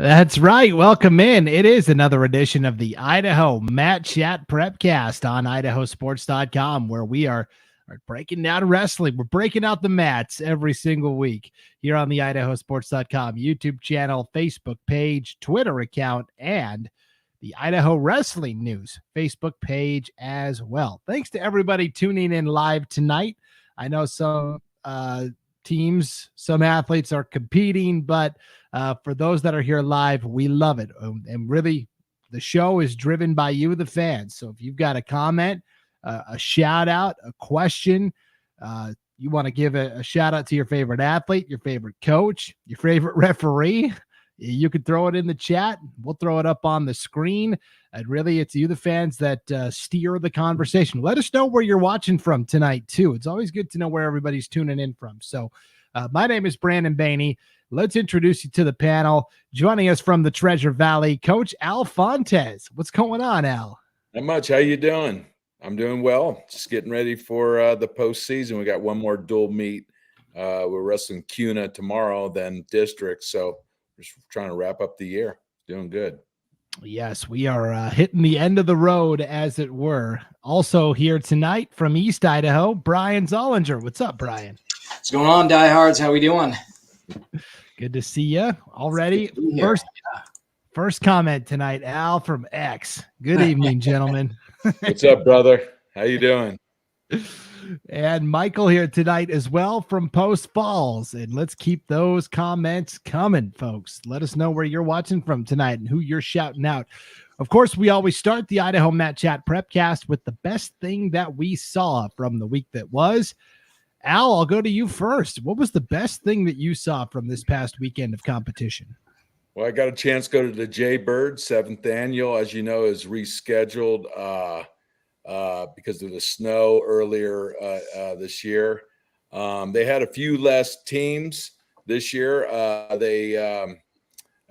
That's right. Welcome in. It is another edition of the Idaho Mat Chat Prepcast on IdahoSports.com, where we are breaking down wrestling. We're breaking out the mats every single week here on the IdahoSports.com YouTube channel, Facebook page, Twitter account, and the Idaho Wrestling News Facebook page as well. Thanks to everybody tuning in live tonight. I know some teams, some athletes are competing, but for those that are here live, we love it. And really, the show is driven by you, the fans. So if you've got a comment, a shout out, a question, you want to give a shout out to your favorite athlete, your favorite coach, your favorite referee, you could throw it in the chat. We'll throw it up on the screen. And really, it's you, the fans, that steer the conversation. Let us know where you're watching from tonight, too. It's always good to know where everybody's tuning in from. So my name is Brandon Bainey. Let's introduce you to the panel. Joining us from the Treasure Valley, Coach Al Fontes. What's going on, Al? Not much. How you doing? I'm doing well. Just getting ready for the postseason. We got one more dual meet. We're wrestling CUNA tomorrow, then district. So just trying to wrap up the year. Doing good. Yes, we are hitting the end of the road, as it were. Also here tonight from East Idaho, Brian Zollinger. What's up, Brian? What's going on, diehards? How we doing? Good to see you already. First comment tonight, Al from X. Good evening, gentlemen. What's up, brother? How you doing? And Michael here tonight as well from Post Falls. And let's keep those comments coming, folks. Let us know where you're watching from tonight and who you're shouting out. Of course, we always start the Idaho Mat Chat Prepcast with the best thing that we saw from the week that was. Al, I'll go to you first. What was the best thing that you saw from this past weekend of competition? Well, I got a chance to go to the Jaybird 7th annual. As you know, is rescheduled because of the snow earlier this year. They had a few less teams this year. I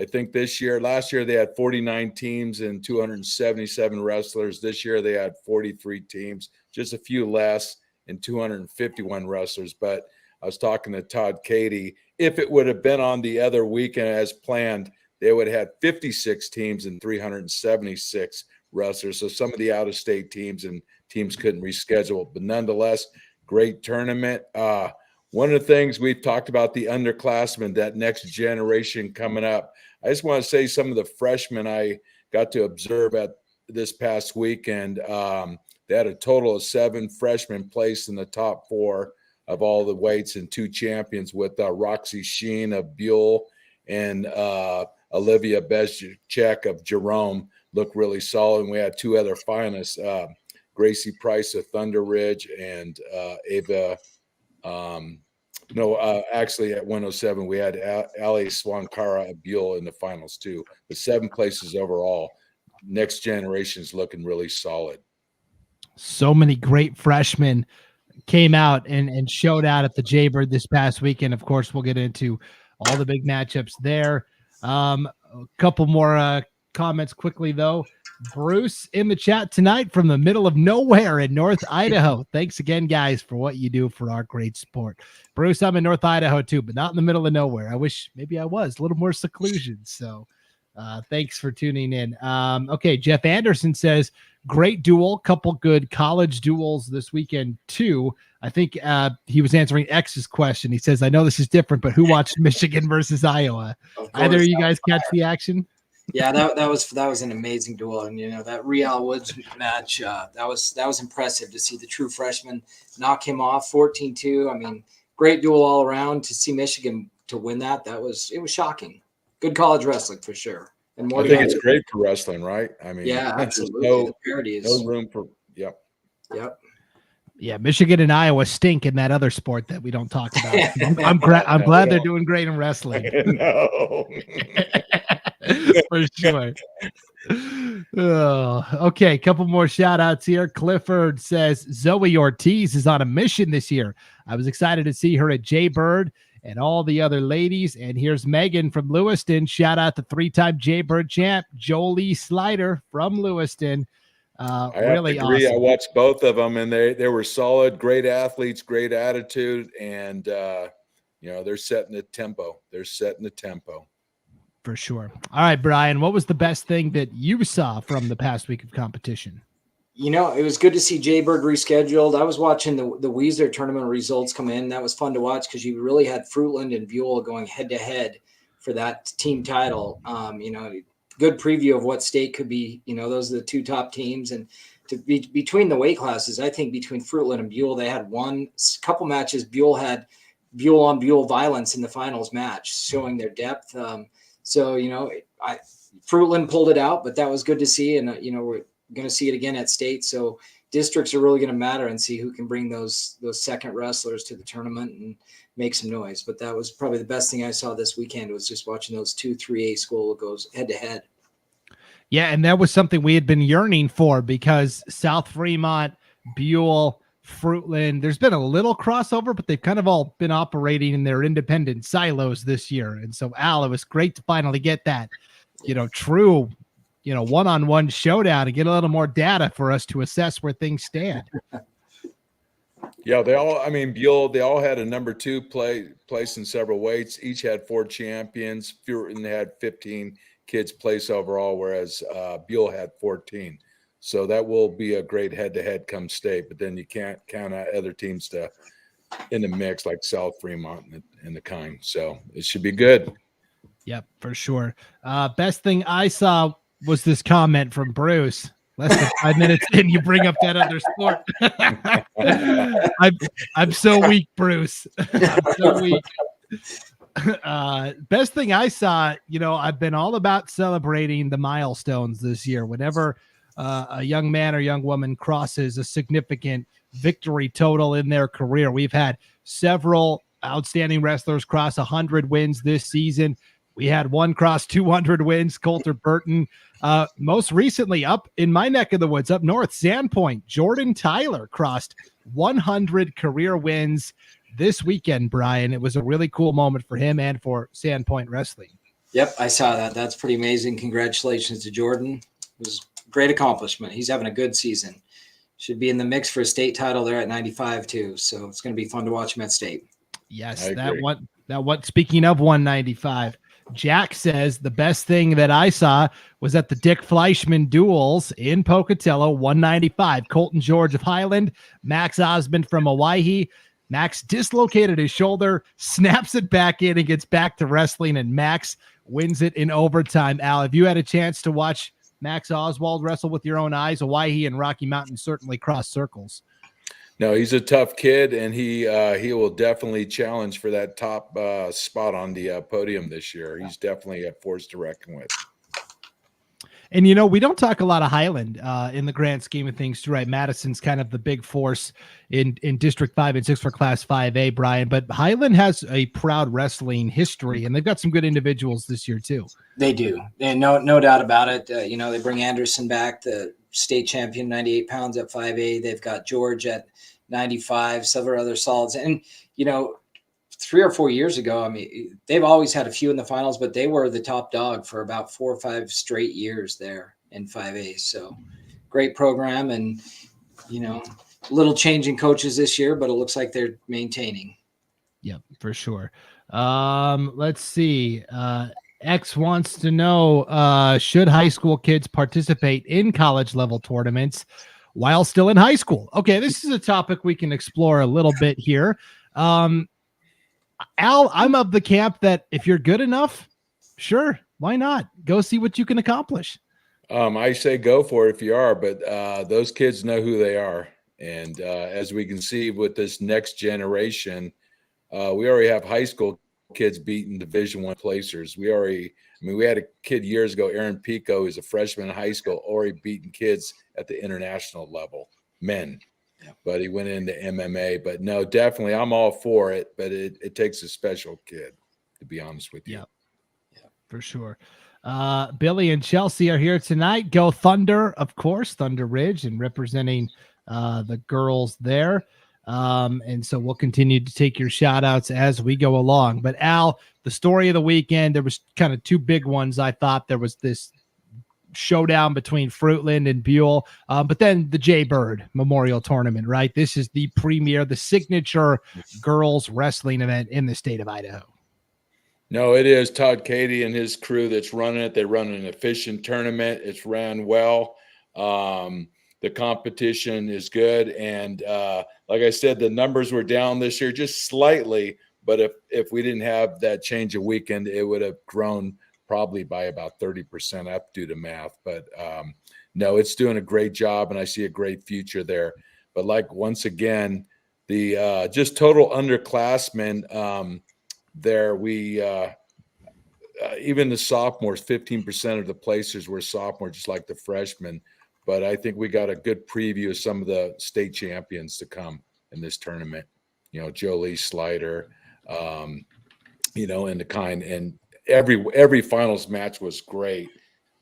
think last year they had 49 teams and 277 wrestlers. This year they had 43 teams, just a few less, and 251 wrestlers. But I was talking to Todd Cady. If it would have been on the other weekend as planned, they would have had 56 teams and 376 wrestlers. So some of the out-of-state teams couldn't reschedule. But nonetheless, great tournament. One of the things we've talked about, the underclassmen, that next generation coming up. I just want to say some of the freshmen I got to observe at this past weekend. They had a total of 7 freshmen placed in the top 4 of all the weights and 2 champions, with Roxy Sheen of Buell and Olivia Bezchek of Jerome looked really solid. And we had 2 other finalists, Gracie Price of Thunder Ridge and Ava. Actually at 107, we had Ali Swankara of Buell in the finals too. But 7 places overall. Next generation is looking really solid. So many great freshmen came out and showed out at the Jaybird this past weekend. Of course, we'll get into all the big matchups there. A couple more comments quickly, though. Bruce in the chat tonight from the middle of nowhere in North Idaho. Thanks again, guys, for what you do for our great sport. Bruce, I'm in North Idaho, too, but not in the middle of nowhere. I wish maybe I was. A little more seclusion. So thanks for tuning in. Okay, Jeff Anderson says, great duel, couple good college duels this weekend, too. I think he was answering X's question. He says, I know this is different, but who watched Michigan versus Iowa? Either of you guys catch the action? Yeah, that was an amazing duel. And, that Real Woods match, that was impressive to see the true freshman knock him off 14-2. I mean, great duel all around. To see Michigan to win that was shocking. Good college wrestling for sure. And more I think it's great for wrestling, right? I mean, yeah, absolutely. The parity is no room for Yep. Yeah, Michigan and Iowa stink in that other sport that we don't talk about. I'm glad they're doing great in wrestling. No. For sure. Okay, a couple more shout outs here. Clifford says Zoe Ortiz is on a mission this year. I was excited to see her at Jaybird and all the other ladies. And here's Megan from Lewiston. Shout out to 3-time Jaybird champ Jolie Slider from Lewiston. I really have to agree. awesome. I watched both of them, and they were solid, great athletes, great attitude, and they're setting the tempo. For sure. All right, Brian, what was the best thing that you saw from the past week of competition? It was good to see Jaybird rescheduled. I was watching the Weezer tournament results come in. That was fun to watch because you really had Fruitland and Buell going head to head for that team title. Good preview of what state could be. Those are the two top teams. And to be between the weight classes, I think between Fruitland and Buell, they had couple matches. Buell had Buell on Buell violence in the finals match, showing their depth. Fruitland pulled it out, but that was good to see. And, we're going to see it again at state. So districts are really going to matter and see who can bring those second wrestlers to the tournament and make some noise. But that was probably the best thing I saw this weekend, was just watching those 2 3A school goes head to head. Yeah. And that was something we had been yearning for, because South Fremont, Buell, Fruitland, there's been a little crossover, but they've kind of all been operating in their independent silos this year. And so, Al, it was great to finally get that, true, one-on-one showdown and get a little more data for us to assess where things stand. Yeah, Buell, they all had a number 2 place in several weights. Each had 4 champions. Fruitland had 15 kids place overall, whereas Buell had 14. So that will be a great head-to-head come state, but then you can't count out other teams in the mix like South Fremont and the kind. So it should be good. Yep, for sure. Best thing I saw was this comment from Bruce. Less than 5 minutes in, you bring up that other sport. I'm so weak, Bruce. I'm so weak. Best thing I saw, I've been all about celebrating the milestones this year. Whenever a young man or young woman crosses a significant victory total in their career, we've had several outstanding wrestlers cross 100 wins this season. We had one cross 200 wins, Coulter Burton. Most recently, up in my neck of the woods, up north, Sandpoint, Jordan Tyler crossed 100 career wins this weekend, Brian. It was a really cool moment for him and for Sandpoint Wrestling. Yep, I saw that. That's pretty amazing. Congratulations to Jordan. It was a great accomplishment. He's having a good season. Should be in the mix for a state title there at 95 too. So it's going to be fun to watch him at state. Yes, that one. Speaking of 195, Jack says the best thing that I saw was at the Dick Fleishmann duels in Pocatello, 195. Colton George of Highland, Max Osmond from Hawaii. Max dislocated his shoulder, snaps it back in, and gets back to wrestling, and Max wins it in overtime. Al, have you had a chance to watch Max Oswald wrestle with your own eyes? Hawaii and Rocky Mountain certainly cross circles. No, he's a tough kid, and he will definitely challenge for that top spot on the podium this year. He's definitely a force to reckon with. And, we don't talk a lot of Highland in the grand scheme of things, too, right? Madison's kind of the big force in District 5 and 6 for Class 5A, Brian. But Highland has a proud wrestling history, and they've got some good individuals this year, too. They do. And no doubt about it. They bring Anderson back, the state champion, 98 pounds at 5A. They've got George at 95, several other solids. And, 3 or 4 years ago, they've always had a few in the finals, but they were the top dog for about 4 or 5 straight years there in 5A. So great program, and, a little change in coaches this year, but it looks like they're maintaining. Yep, for sure. Let's see. X wants to know, should high school kids participate in college level tournaments while still in high school? Okay, this is a topic we can explore a little bit here. Al, I'm of the camp that if you're good enough, sure, why not? Go see what you can accomplish. I say go for it if you are, but those kids know who they are. And as we can see with this next generation, we already have high school kids beating Division I placers. We had a kid years ago, Aaron Pico, who's a freshman in high school, already beating kids at the international level, men. Yeah. But he went into MMA. But no, definitely, I'm all for it. But it takes a special kid, to be honest with you. Yeah, for sure. Billy and Chelsea are here tonight. Go Thunder, of course, Thunder Ridge, and representing the girls there. And so we'll continue to take your shout outs as we go along. But Al, the story of the weekend, there was kind of 2 big ones. I thought there was this showdown between Fruitland and Buell, but then the Jaybird Memorial Tournament, right? This is the premier, the signature girls wrestling event in the state of Idaho. No, it is Todd Cady and his crew that's running it. They run an efficient tournament. It's ran well. The competition is good. And like I said, the numbers were down this year just slightly. But if we didn't have that change of weekend, it would have grown probably by about 30% up due to math. But no, it's doing a great job, and I see a great future there. But like, once again, the just total underclassmen there, we even the sophomores, 15% of the placers were sophomores, just like the freshmen. But I think we got a good preview of some of the state champions to come in this tournament. Jolie Slider, and the kind, and every finals match was great.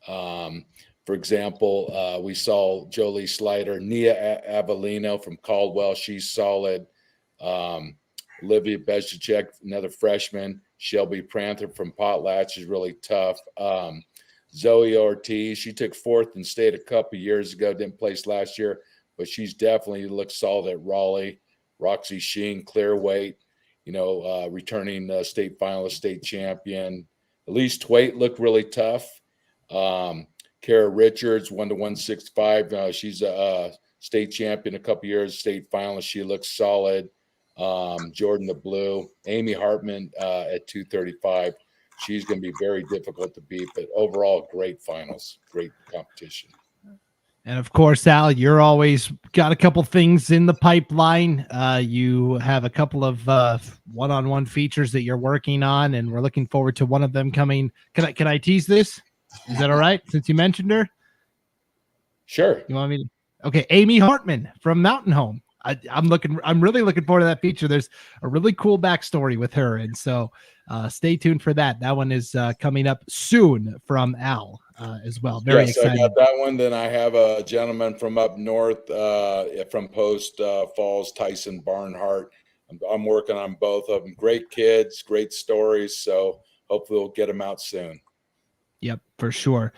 For example, we saw Jolie Slider, Nia Avellino from Caldwell. She's solid. Olivia Bezicek, another freshman. Shelby Pranther from Potlatch is really tough. Zoe Ortiz, she took fourth in state a couple years ago, didn't place last year, but she's definitely looked solid at Raleigh. Roxy Sheen, clear weight, returning state finalist, state champion. Elise Twait looked really tough. Kara Richards, 1 to 165. She's a state champion a couple years, state finalist. She looks solid. Jordan the Blue, Amy Hartman at 235. She's going to be very difficult to beat, but overall, great finals, great competition. And of course, Al, you're always got a couple things in the pipeline. You have a couple of one-on-one features that you're working on, and we're looking forward to one of them coming. Can I tease this? Is that all right? Since you mentioned her, sure. You want me to? Okay, Amy Hartman from Mountain Home. I'm really looking forward to that feature. There's a really cool backstory with her, and so stay tuned for that. That one is coming up soon from Al as well. Very excited. I got that one. Then I have a gentleman from up north from Post Falls, Tyson Barnhart. I'm working on both of them. Great kids, great stories. So hopefully we'll get them out soon. Yep, for sure.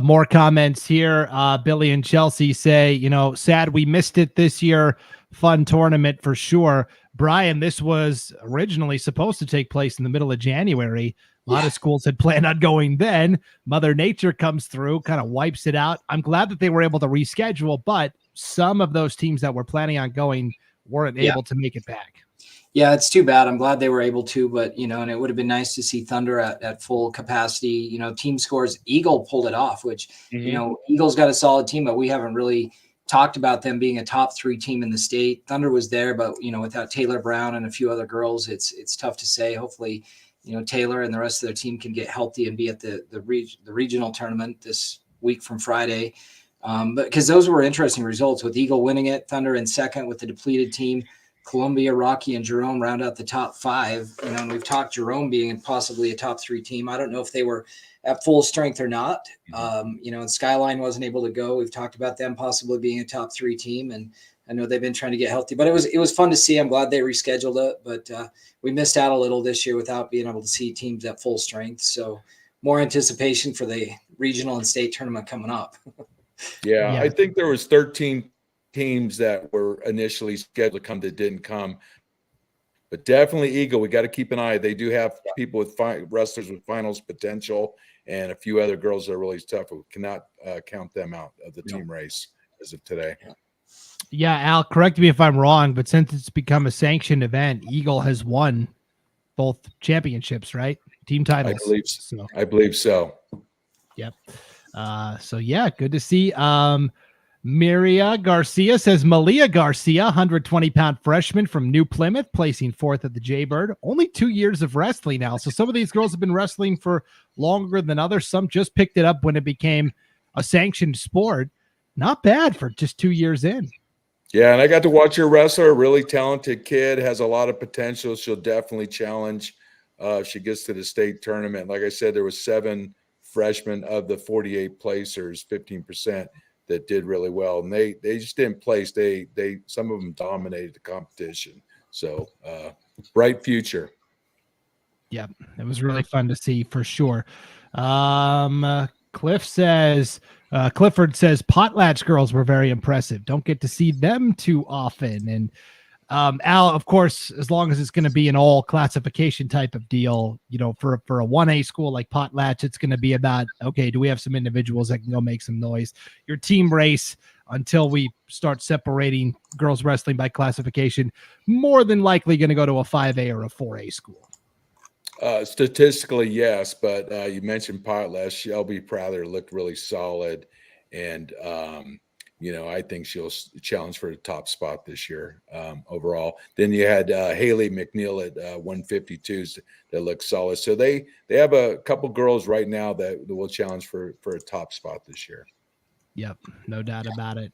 More comments here. Billy and Chelsea say, sad we missed it this year. Fun tournament for sure. Brian, this was originally supposed to take place in the middle of January. A lot of schools had planned on going then. Mother Nature comes through, kind of wipes it out. I'm glad that they were able to reschedule, but some of those teams that were planning on going weren't able to make it back. Yeah, it's too bad. I'm glad they were able to, but, and it would have been nice to see Thunder at full capacity. Team scores, Eagle pulled it off, which, Eagle's got a solid team, but we haven't really talked about them being a top 3 team in the state. Thunder was there, but, without Taylor Brown and a few other girls, it's tough to say. Hopefully, Taylor and the rest of their team can get healthy and be at the regional tournament this week from Friday. But because those were interesting results with Eagle winning it, Thunder in second with the depleted team. Columbia, Rocky, and Jerome round out the top 5. And we've talked Jerome being possibly a top 3 team. I don't know if they were at full strength or not. And Skyline wasn't able to go. We've talked about them possibly being a top 3 team, and I know they've been trying to get healthy. But it was fun to see. I'm glad they rescheduled it, but we missed out a little this year without being able to see teams at full strength. So more anticipation for the regional and state tournament coming up. Yeah, I think there was 13 teams that were initially scheduled to come that didn't come, but definitely Eagle, we got to keep an eye. They do have people with wrestlers with finals potential and a few other girls that are really tough. We cannot count them out of the team race as of today. Yeah, Al, correct me if I'm wrong, but since it's become a sanctioned event, Eagle has won both championships, right? Team titles. I believe so. Yep. So yeah, good to see. Miria Garcia says Malia Garcia, 120-pound freshman from New Plymouth, placing 4th at the Jaybird. Only 2 years of wrestling now. So some of these girls have been wrestling for longer than others. Some just picked it up when it became a sanctioned sport. Not bad for just 2 years in. Yeah, and I got to watch her wrestler, a really talented kid, has a lot of potential. She'll definitely challenge if she gets to the state tournament. Like I said, there was 7 freshmen of the 48 placers, 15%. That did really well, and they just didn't place. They some of them dominated the competition. So bright future. Yeah, it was really fun to see for sure. Clifford says Potlatch girls were very impressive. Don't get to see them too often. And Al, of course, as long as it's going to be an all classification type of deal, for a 1A school like Potlatch, it's going to be about, okay, do we have some individuals that can go make some noise? Your team race, until we start separating girls wrestling by classification, more than likely going to go to a 5A or a 4A school. Statistically, yes, but you mentioned Potlatch. Shelby Prather looked really solid, and I think she'll challenge for the top spot this year overall. Then you had Haley McNeil at 152s that look solid. So they have a couple girls right now that will challenge for a top spot this year. Yep, no doubt about it.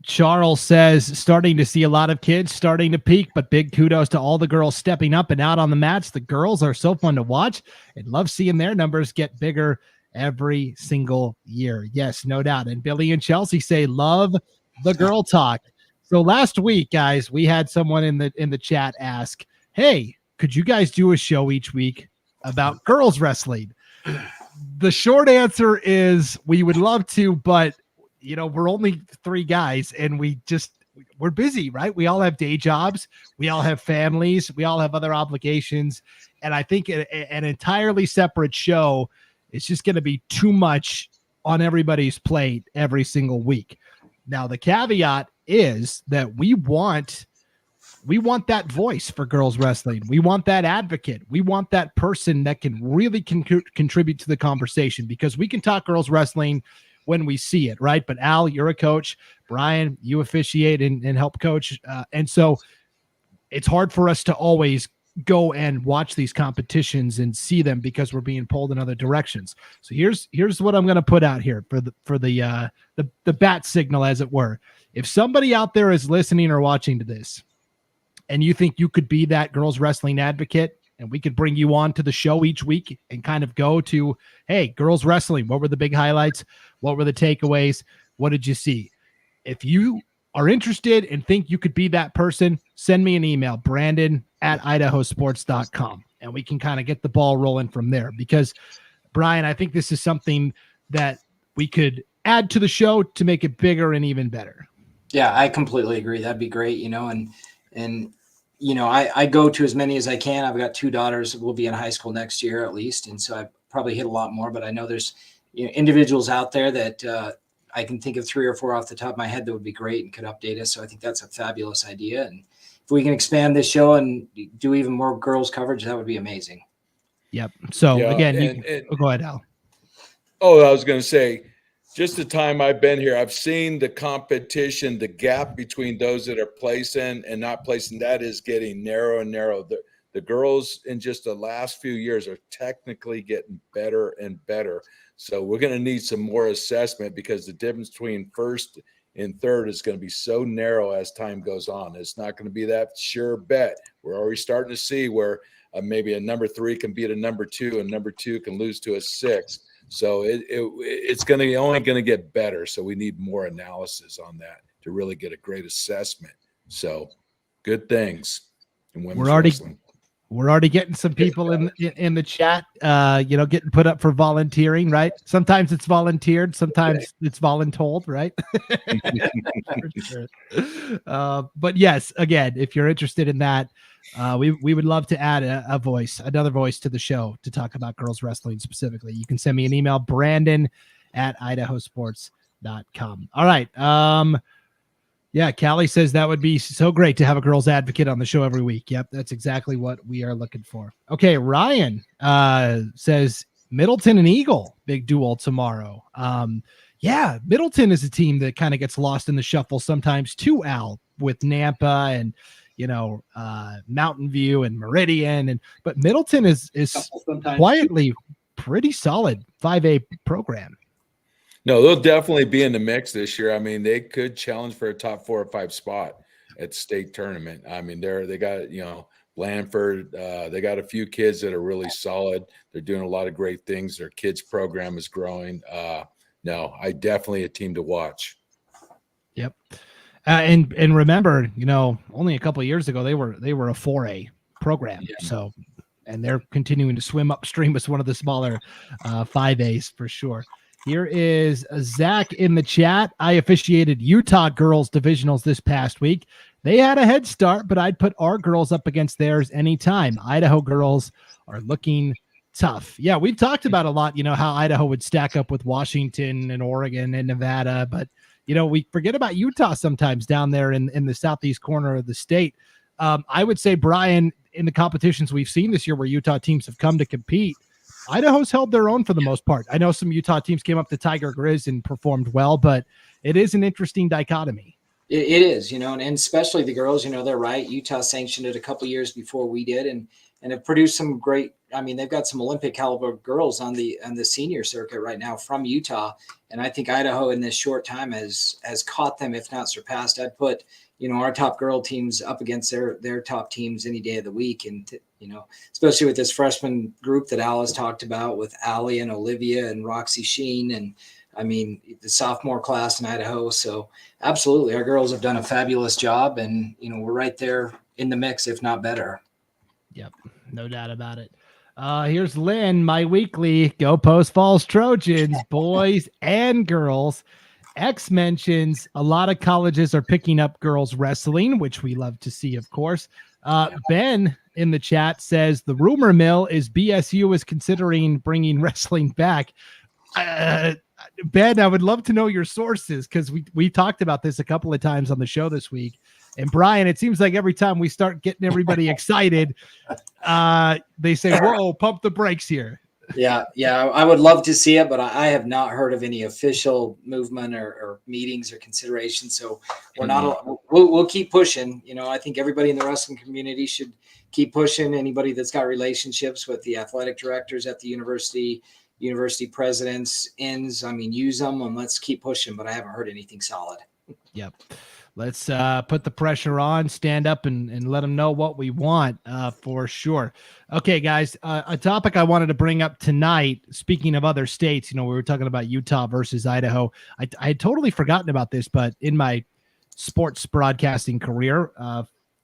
Charles says, starting to see a lot of kids starting to peak, but big kudos to all the girls stepping up and out on the mats. The girls are so fun to watch and love seeing their numbers get bigger every single year. Yes, no doubt. And Billy and Chelsea say, love the girl talk. So last week, guys, we had someone in the chat ask, hey, could you guys do a show each week about girls wrestling? The short answer is we would love to, but we're only 3 guys and we're busy, right? We all have day jobs. We all have families. We all have other obligations. And I think an entirely separate show is just going to be too much on everybody's plate every single week. Now, the caveat is that we want that voice for girls wrestling. We want that advocate. We want that person that can really contribute to the conversation, because we can talk girls wrestling when we see it, right? But Al, you're a coach. Brian, you officiate and help coach. And so it's hard for us to always go and watch these competitions and see them because we're being pulled in other directions. So here's what I'm going to put out here for the bat signal, as it were. If somebody out there is listening or watching to this, and you think you could be that girls wrestling advocate, and we could bring you on to the show each week and kind of go to, hey, girls wrestling, what were the big highlights? What were the takeaways? What did you see? If you are interested and think you could be that person, send me an email, Brandon@IdahoSports.com, and we can kind of get the ball rolling from there. Because, Brian, I think this is something that we could add to the show to make it bigger and even better. Yeah, I completely agree. That'd be great, and I go to as many as I can. I've got 2 daughters that will be in high school next year at least. And so I probably hit a lot more, but I know there's individuals out there that I can think of 3 or 4 off the top of my head that would be great and could update us. So I think that's a fabulous idea. And if we can expand this show and do even more girls coverage, that would be amazing. Yep. So again, go ahead, Al. Oh, I was going to say, just the time I've been here, I've seen the competition, the gap between those that are placing and not placing, that is getting narrow and narrow. The girls in just the last few years are technically getting better and better. So we're going to need some more assessment, because the difference between first and third is going to be so narrow as time goes on. It's not going to be that sure bet. We're already starting to see where maybe a number 3 can beat a number 2, and number 2 can lose to a 6. So it's only going to get better. So we need more analysis on that to really get a great assessment. So good things in women's wrestling. We're already getting some people in the chat, getting put up for volunteering, right? Sometimes it's volunteered, sometimes it's voluntold, right? Sure. But yes, again, if you're interested in that, we would love to add another voice to the show to talk about girls wrestling specifically. You can send me an email, Brandon@IdahoSports.com. All right. Yeah, Callie says that would be so great to have a girls advocate on the show every week. Yep, that's exactly what we are looking for. Okay, Ryan says Middleton and Eagle, big duel tomorrow. Yeah, Middleton is a team that kind of gets lost in the shuffle sometimes too, Al, with Nampa and Mountain View and Meridian, but Middleton is quietly pretty solid 5A program. No, they'll definitely be in the mix this year. I mean, they could challenge for a top 4 or 5 spot at state tournament. I mean, they got, Blandford. They got a few kids that are really solid. They're doing a lot of great things. Their kids program is growing. No, definitely a team to watch. Yep. And remember, only a couple of years ago, they were a 4A program. Yeah. So, and they're continuing to swim upstream as one of the smaller 5As for sure. Here is Zach in the chat. I officiated Utah girls divisionals this past week. They had a head start, but I'd put our girls up against theirs anytime. Idaho girls are looking tough. Yeah, we've talked about a lot, how Idaho would stack up with Washington and Oregon and Nevada, but we forget about Utah sometimes down there in the southeast corner of the state. I would say, Brian, in the competitions we've seen this year where Utah teams have come to compete, Idaho's held their own for the most part. I know some Utah teams came up to Tiger Grizz and performed well, but it is an interesting dichotomy. It is, and especially the girls, they're right. Utah sanctioned it a couple years before we did, and have produced some great. I mean, they've got some Olympic caliber girls on the senior circuit right now from Utah, and I think Idaho in this short time has caught them, if not surpassed. I'd put our top girl teams up against their top teams any day of the week, and especially with this freshman group that Al has talked about with Allie and Olivia and Roxy Sheen and. I mean, the sophomore class in Idaho. So absolutely, our girls have done a fabulous job, and, we're right there in the mix, if not better. Yep. No doubt about it. Here's Lynn, my weekly Go Post Falls Trojans, boys and girls. X mentions a lot of colleges are picking up girls wrestling, which we love to see, of course. Ben in the chat says the rumor mill is BSU is considering bringing wrestling back. Ben, I would love to know your sources because we talked about this a couple of times on the show this week. And Brian, it seems like every time we start getting everybody excited, they say, whoa, pump the brakes here. Yeah, I would love to see it, but I have not heard of any official movement or meetings or considerations. So we're not. We'll keep pushing. I think everybody in the wrestling community should keep pushing. Anybody that's got relationships with the athletic directors at the university presidents, use them and let's keep pushing. But I haven't heard anything solid. Yep. Let's put the pressure on, stand up and let them know what we want for sure. Okay, guys, a topic I wanted to bring up tonight, speaking of other states, we were talking about Utah versus Idaho. I had totally forgotten about this, but in my sports broadcasting career,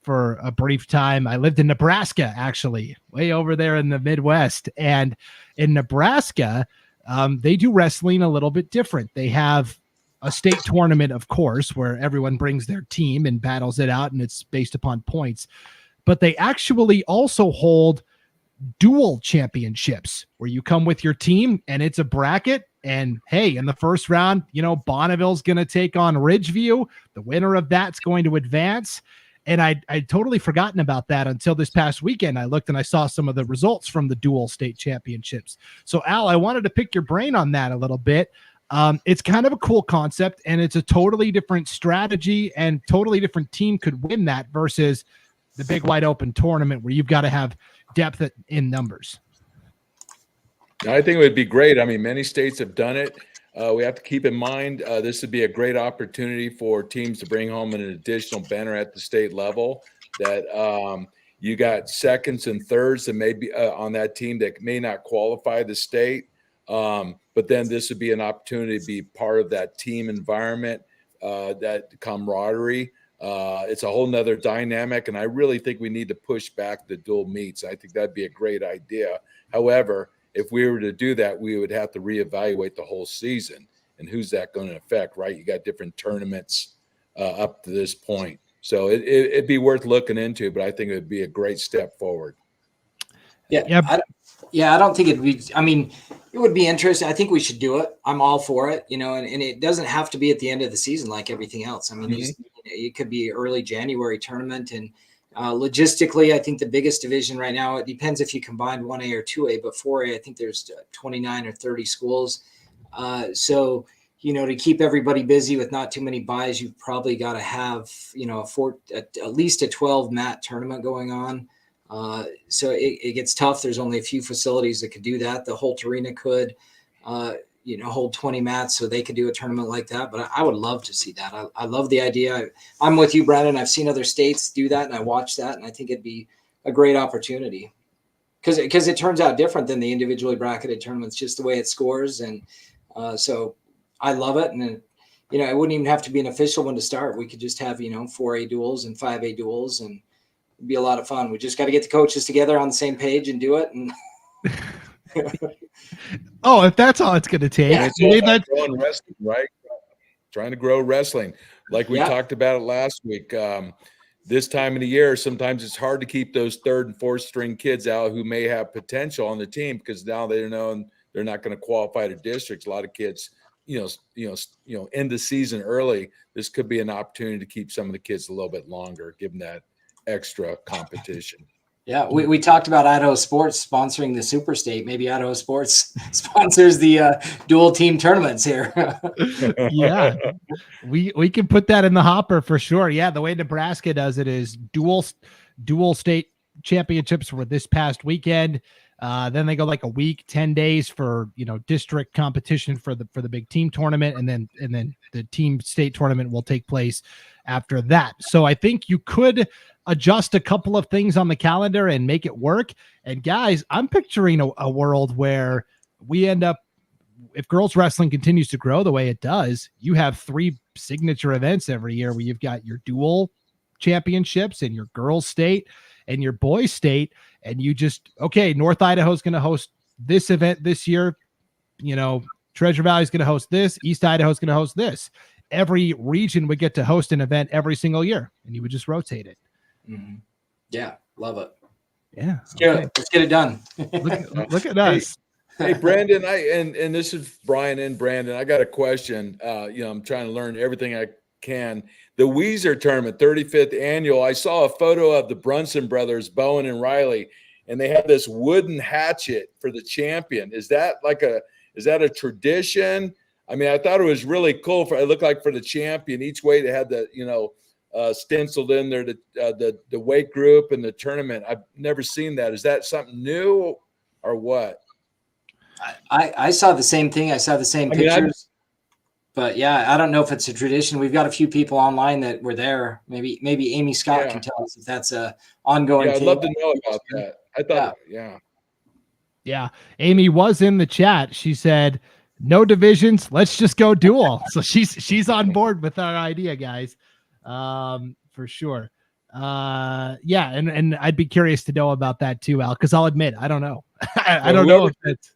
for a brief time, I lived in Nebraska, actually, way over there in the Midwest. And in Nebraska, they do wrestling a little bit different. They have a state tournament, of course, where everyone brings their team and battles it out, and it's based upon points. But they actually also hold dual championships where you come with your team and it's a bracket. And hey, in the first round, Bonneville's going to take on Ridgeview. The winner of that's going to advance. And I'd totally forgotten about that until this past weekend. I looked and I saw some of the results from the dual state championships. So, Al, I wanted to pick your brain on that a little bit. It's kind of a cool concept, and it's a totally different strategy and totally different team could win that versus the big wide open tournament where you've got to have depth in numbers. I think it would be great. I mean, many states have done it. We have to keep in mind this would be a great opportunity for teams to bring home an additional banner at the state level. That you got seconds and thirds that may be on that team that may not qualify the state, but then this would be an opportunity to be part of that team environment, that camaraderie. It's a whole nother dynamic, and I really think we need to push back the dual meets. I think that'd be a great idea. However, if we were to do that, we would have to reevaluate the whole season. And who's that going to affect, right? You got different tournaments up to this point. So it'd be worth looking into, but I think it would be a great step forward. Yeah. Yep. I don't think it'd be, it would be interesting. I think we should do it. I'm all for it, and it doesn't have to be at the end of the season like everything else. It could be early January tournament. And logistically, I think the biggest division right now, it depends if you combine 1A or 2A, but 4A, I think there's 29 or 30 schools. So, to keep everybody busy with not too many buys, you've probably got to have, at least a 12 mat tournament going on. So it gets tough. There's only a few facilities that could do that. The Holt Arena could, hold 20 mats, so they could do a tournament like that. But I would love to see that. I love the idea. I'm with you, Brandon. I've seen other states do that, and I watched that, and I think it'd be a great opportunity because it turns out different than the individually bracketed tournaments, just the way it scores. And so I love it. And it wouldn't even have to be an official one to start. We could just have, 4A duels and 5A duels, and it'd be a lot of fun. We just got to get the coaches together on the same page and do it. And Oh, if that's all it's going to take. It's all about growing wrestling, right? Trying to grow wrestling. Like we talked about it last week. This time of the year, sometimes it's hard to keep those third and fourth string kids out who may have potential on the team because now they're known they're not going to qualify to districts. A lot of kids, end the season early. This could be an opportunity to keep some of the kids a little bit longer, give them that extra competition. Yeah, we talked about Idaho Sports sponsoring the Super State. Maybe Idaho Sports sponsors the dual team tournaments here. Yeah, we can put that in the hopper for sure. Yeah, the way Nebraska does it is dual state championships were this past weekend. Then they go like a week, 10 days for district competition for the big team tournament, and then the team state tournament will take place after that. So I think you could adjust a couple of things on the calendar and make it work. And guys, I'm picturing a world where we end up, if girls wrestling continues to grow the way it does, you have 3 signature events every year where you've got your dual championships and your girls state and your boys state. And you just, North Idaho is going to host this event this year. Treasure Valley is going to host this. East Idaho is going to host this. Every region would get to host an event every single year, and you would just rotate it. Mm-hmm. Yeah, love it. Yeah, let's get it done. look at us. Hey, Brandon, and this is Brian and Brandon. I got a question. I'm trying to learn everything I can. The Weezer tournament, 35th annual. I saw a photo of the Brunson brothers, Bowen and Riley, and they had this wooden hatchet for the champion. Is that a tradition? I mean, I thought it was really cool. It looked like for the champion, each way they had the stenciled in there the weight group and the tournament. I've never seen that. Is that something new or what? I saw the same thing. I saw the same pictures. But yeah, I don't know if it's a tradition. We've got a few people online that were there. Maybe Amy Scott can tell us if that's a ongoing thing. I'd love to know about that. I thought, Yeah. Amy was in the chat. She said, no divisions. Let's just go dual. So she's on board with our idea, guys. For sure. And I'd be curious to know about that too, Al, because I'll admit, I don't know. I don't know if it's.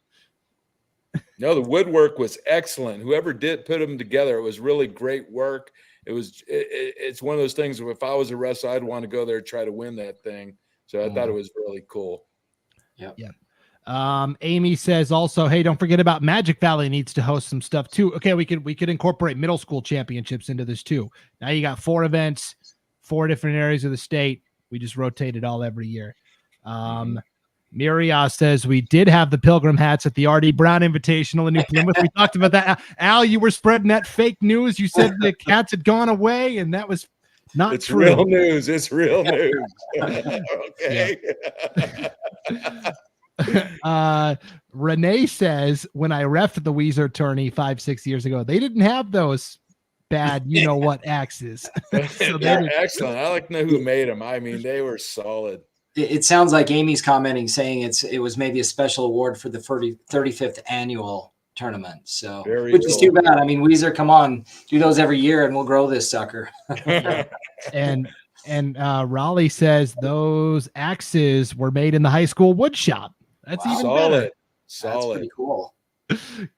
No, the woodwork was excellent. Whoever did put them together, it was really great work. It's one of those things where if I was a wrestler, I'd want to go there and try to win that thing. So I thought it was really cool. Yep. Amy says also, hey, don't forget about Magic Valley needs to host some stuff too. Okay, we could incorporate middle school championships into this too. Now you got 4 events, 4 different areas of the state. We just rotate it all every year. Miria says we did have the Pilgrim hats at the R.D. Brown Invitational in New Plymouth. We talked about that. Al, you were spreading that fake news. You said the cats had gone away, and that was not true. Real news. It's real news. Okay. Renee says when I reffed the Weezer tourney 5-6 years ago, they didn't have those bad what axes. So they're excellent. I like to know who made them. I mean, they were solid. It sounds like Amy's commenting, saying it was maybe a special award for the 35th annual tournament. So, which is too bad. I mean, Weezer, come on, do those every year, and we'll grow this sucker. And Raleigh says those axes were made in the high school wood shop. That's even better. That's pretty cool.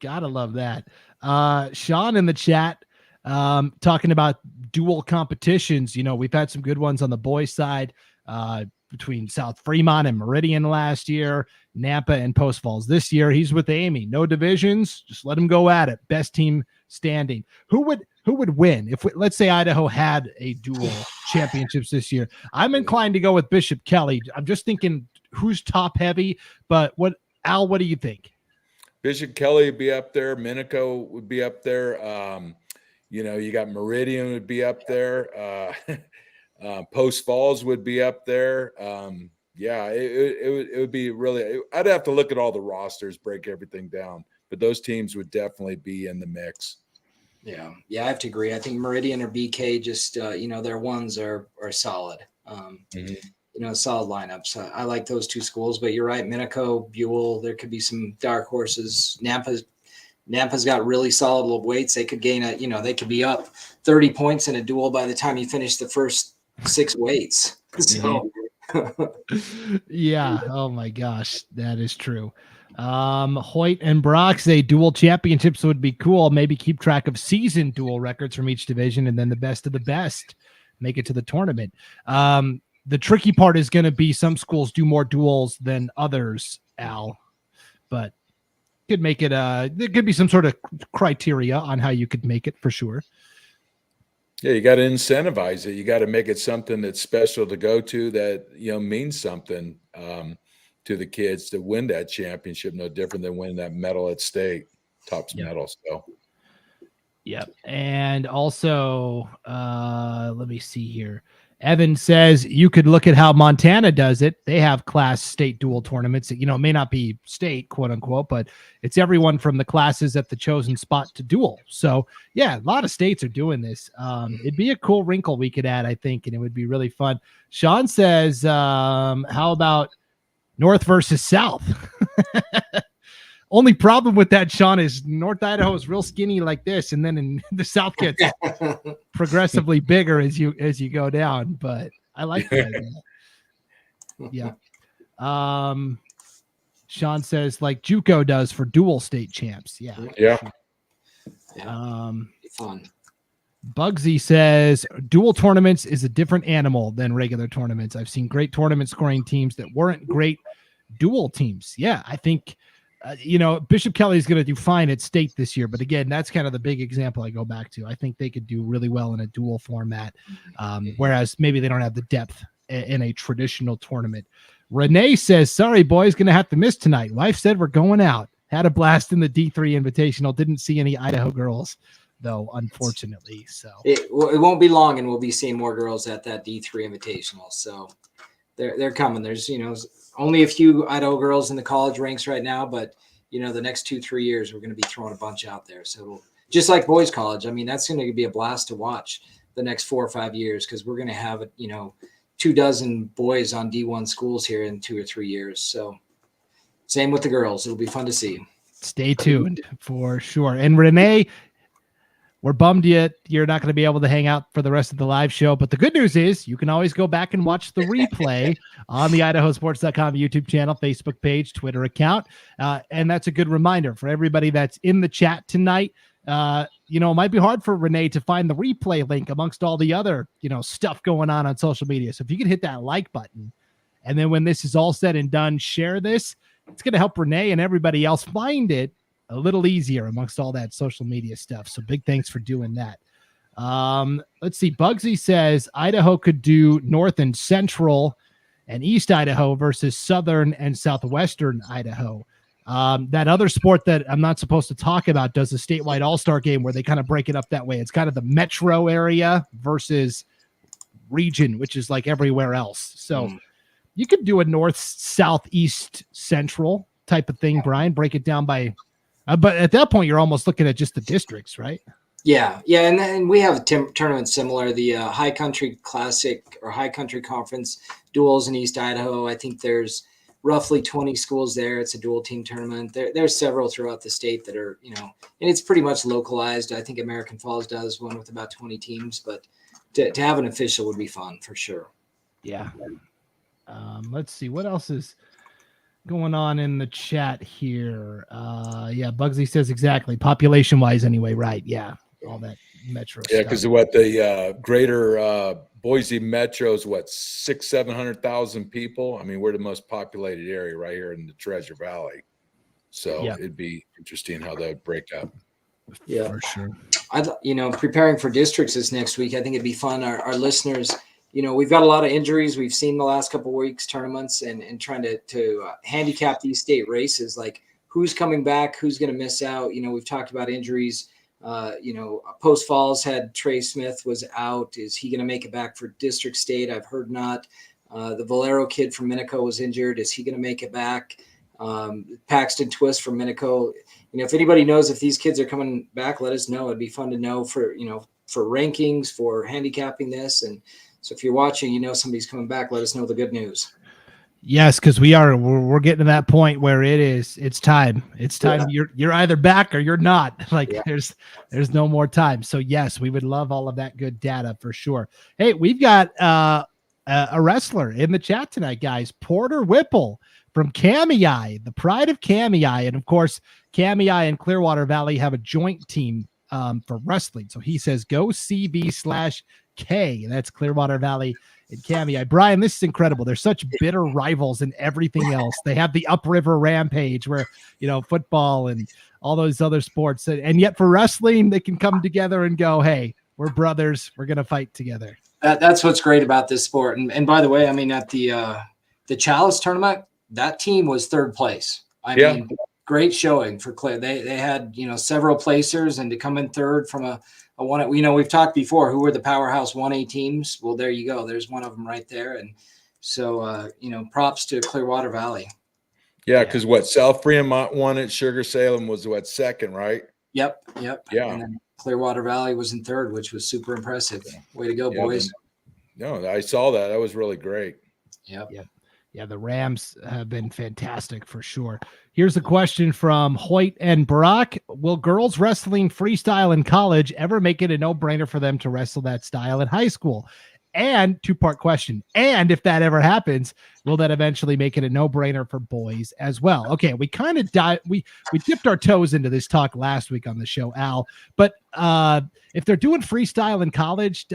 Gotta love that. Sean in the chat talking about dual competitions. We've had some good ones on the boys side. Between South Fremont and Meridian last year, Nampa and Post Falls this year. He's with Amy. No divisions, just let them go at it. Best team standing. Who would win if let's say Idaho had a dual championships this year? I'm inclined to go with Bishop Kelly. I'm just thinking who's top heavy, but Al, what do you think? Bishop Kelly would be up there. Minico would be up there. You got Meridian would be up there. Post Falls would be up there. It would be really. I'd have to look at all the rosters, break everything down, but those teams would definitely be in the mix. Yeah, I have to agree. I think Meridian or BK just their ones are solid. Solid lineups. I like those 2 schools, but you're right. Minico, Buell. There could be some dark horses. Nampa's got really solid little weights. They could gain they could be up 30 points in a duel by the time you finish the first 6 weights. So yeah. Oh my gosh, that is true. Hoyt and Brock say dual championships would be cool. Maybe keep track of season dual records from each division, and then the best of the best make it to the tournament. The tricky part is going to be some schools do more duels than others, Al, but could make it there could be some sort of criteria on how you could make it for sure. Yeah, you got to incentivize it. You got to make it something that's special to go to, that means something to the kids to win that championship. No different than winning that medal at state, tops medal. So, yep. And also, let me see here. Evan says you could look at how Montana does it. They have class state dual tournaments. It may not be state, quote unquote, but it's everyone from the classes at the chosen spot to duel. So yeah, a lot of states are doing this. It'd be a cool wrinkle we could add, I think, and it would be really fun. Sean says, how about North versus South? Only problem with that, Sean, is North Idaho is real skinny like this, and then in the South gets progressively bigger as you go down. But I like that. Yeah. Sean says like JUCO does for dual state champs. Yeah. Yeah. Fun. Bugsy says dual tournaments is a different animal than regular tournaments. I've seen great tournament scoring teams that weren't great dual teams. Yeah, I think. Bishop Kelly is going to do fine at state this year, but again, that's kind of the big example I go back to. I think they could do really well in a dual format, whereas maybe they don't have the depth in a traditional tournament. Renee says, sorry, boys, going to have to miss tonight. Wife said we're going out. Had a blast in the D3 Invitational. Didn't see any Idaho girls, though, unfortunately. So it won't be long, and we'll be seeing more girls at that D3 Invitational. So they're coming. There's, only a few Idaho girls in the college ranks right now, but the next 2-3 years, we're going to be throwing a bunch out there. So just like boys college, I mean, that's going to be a blast to watch the next 4 or 5 years, because we're going to have, 24 boys on D1 schools here in 2 or 3 years. So same with the girls. It'll be fun to see. Stay tuned for sure. And Renee, we're bummed you're not going to be able to hang out for the rest of the live show. But the good news is you can always go back and watch the replay on the IdahoSports.com YouTube channel, Facebook page, Twitter account. And that's a good reminder for everybody that's in the chat tonight. It might be hard for Renee to find the replay link amongst all the other, stuff going on social media. So if you can hit that like button, and then when this is all said and done, share this, it's going to help Renee and everybody else find it a little easier amongst all that social media stuff. So big thanks for doing that. Let's see. Bugsy says Idaho could do North and Central and East Idaho versus Southern and Southwestern Idaho. That other sport that I'm not supposed to talk about does a statewide all-star game where they kind of break it up that way. It's kind of the metro area versus region, which is like everywhere else. So you could do a North, South, East, Central type of thing, Brian, break it down by but at that point, you're almost looking at just the districts, right? Yeah. And then we have a tournament similar, the High Country Classic or High Country Conference duels in East Idaho. I think there's roughly 20 schools there. It's a dual team tournament. There's several throughout the state that are, and it's pretty much localized. I think American Falls does one with about 20 teams, but to have an official would be fun for sure. Yeah. Let's see what else is going on in the chat here. Bugsy says exactly population wise anyway, right? Yeah, all that metro stuff. Because the greater Boise metro is 600,000-700,000 people. I mean, we're the most populated area right here in the Treasure Valley, so it'd be interesting how that would break up. Yeah, for sure. Preparing for districts this next week, I think it'd be fun. Our listeners, we've got a lot of injuries. We've seen the last couple of weeks tournaments and trying to handicap these state races, like who's coming back, who's going to miss out. We've talked about injuries. Post Falls had Trey Smith was out. Is he going to make it back for district state? I've heard not. The Valero kid from Minico was injured. Is he going to make it back? Paxton Twist from Minico. If anybody knows if these kids are coming back, let us know. It'd be fun to know for rankings, for handicapping this. And so if you're watching, somebody's coming back, let us know the good news. Yes, because we're getting to that point where it's time. It's time. Yeah. You're either back or you're not. There's no more time. So yes, we would love all of that good data for sure. Hey, we've got a wrestler in the chat tonight, guys. Porter Whipple from Kamei, the pride of Kamei. And of course, Kamei and Clearwater Valley have a joint team for wrestling. So he says, go CB/K. That's Clearwater Valley and Kamei. Brian, this is incredible. They're such bitter rivals in everything else. They have the upriver rampage where, football and all those other sports. And yet for wrestling, they can come together and go, hey, we're brothers. We're going to fight together. That's what's great about this sport. And by the way, I mean, at the Chalice tournament, that team was third place. I mean, great showing for Clay. They had, several placers, and to come in third from a one, we've talked before, who were the powerhouse 1A teams. Well, there you go. There's one of them right there. And so, props to Clearwater Valley. Yeah. Cause South Fremont won it. Sugar Salem was second, right? Yep. Yeah. And then Clearwater Valley was in third, which was super impressive. Way to go, boys. No, I saw that. That was really great. Yep. Yeah, the Rams have been fantastic for sure. Here's a question from Hoyt and Brock. Will girls wrestling freestyle in college ever make it a no-brainer for them to wrestle that style in high school? And two-part question. And if that ever happens, will that eventually make it a no-brainer for boys as well? Okay, we kind of we dipped our toes into this talk last week on the show, Al. But if they're doing freestyle in college,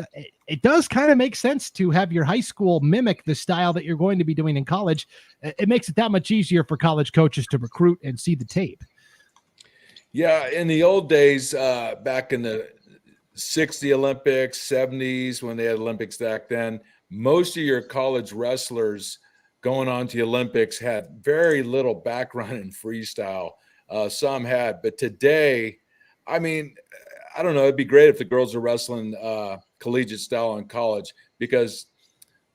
it does kind of make sense to have your high school mimic the style that you're going to be doing in college. It makes it that much easier for college coaches to recruit and see the tape. Yeah, in the old days, back in the 60 Olympics, 70s, when they had Olympics back then, most of your college wrestlers going on to the Olympics had very little background in freestyle. Some had, but today, I mean, I don't know, it'd be great if the girls are wrestling collegiate style in college, because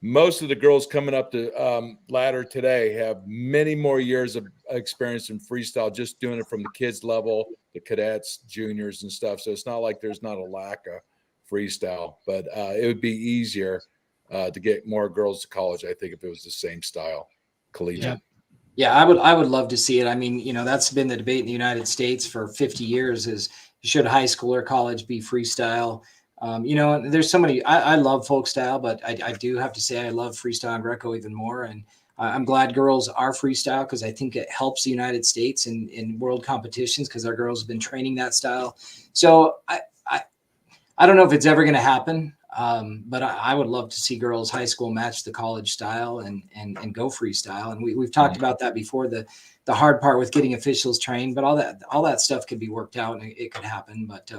most of the girls coming up the ladder today have many more years of experience in freestyle, just doing it from the kids level, the cadets, juniors and stuff. So it's not like there's not a lack of freestyle, but it would be easier to get more girls to college, I think, if it was the same style collegiate. Yeah, I would love to see it. I mean, that's been the debate in the United States for 50 years is, should high school or college be freestyle? There's so many, I love folk style, but I do have to say I love freestyle and Greco even more. And I'm glad girls are freestyle, because I think it helps the United States in world competitions, because our girls have been training that style. So I don't know if it's ever going to happen, but I would love to see girls high school match the college style and go freestyle. And we've talked about that before, the hard part with getting officials trained, but all that stuff could be worked out and it could happen. But,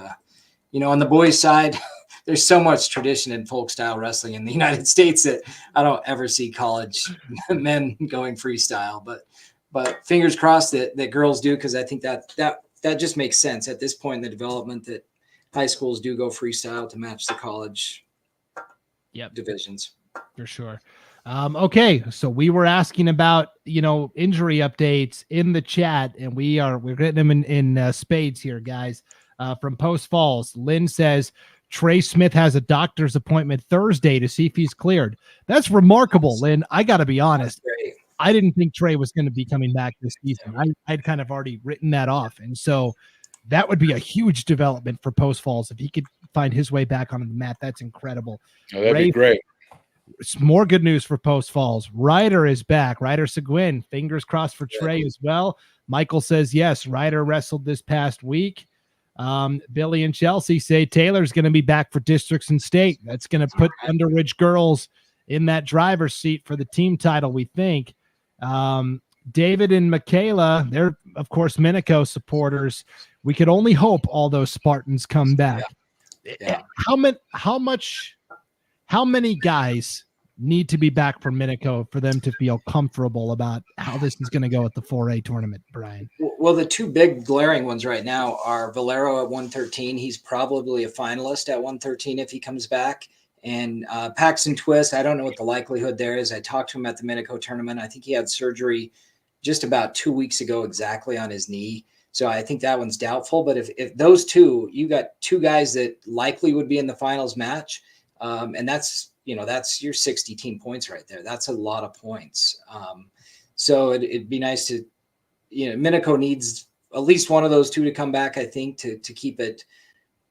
on the boys' side, there's so much tradition in folk style wrestling in the United States that I don't ever see college men going freestyle. But fingers crossed that girls do, because I think that just makes sense at this point in the development, that high schools do go freestyle to match the college divisions. For sure. Okay, so we were asking about injury updates in the chat, and we're getting them in spades here, guys. From Post Falls, Lynn says Trey Smith has a doctor's appointment Thursday to see if he's cleared. That's remarkable, Lynn. I got to be honest. I didn't think Trey was going to be coming back this season. I'd kind of already written that off, and so that would be a huge development for Post Falls if he could find his way back onto the mat. That's incredible. Oh, that'd be great. It's more good news for Post Falls. Ryder is back. Ryder Seguin, fingers crossed for Trey as well. Michael says yes. Ryder wrestled this past week. Billy and Chelsea say Taylor's going to be back for districts and state. That's going to put Underridge girls in that driver's seat for the team title, we think. David and Michaela, they're, of course, Minico supporters. We could only hope all those Spartans come back. Yeah. How many guys need to be back from Minico for them to feel comfortable about how this is going to go at the 4A tournament, Brian? Well, the two big glaring ones right now are Valero at 113. He's probably a finalist at 113 if he comes back. And Paxton Twist, I don't know what the likelihood there is. I talked to him at the Minico tournament. I think he had surgery just about 2 weeks ago exactly on his knee. So I think that one's doubtful. But if those two, you got two guys that likely would be in the finals match, and that's your 60 team points right there. That's a lot of points. So it'd be nice to, Minico needs at least one of those two to come back, I think, to keep it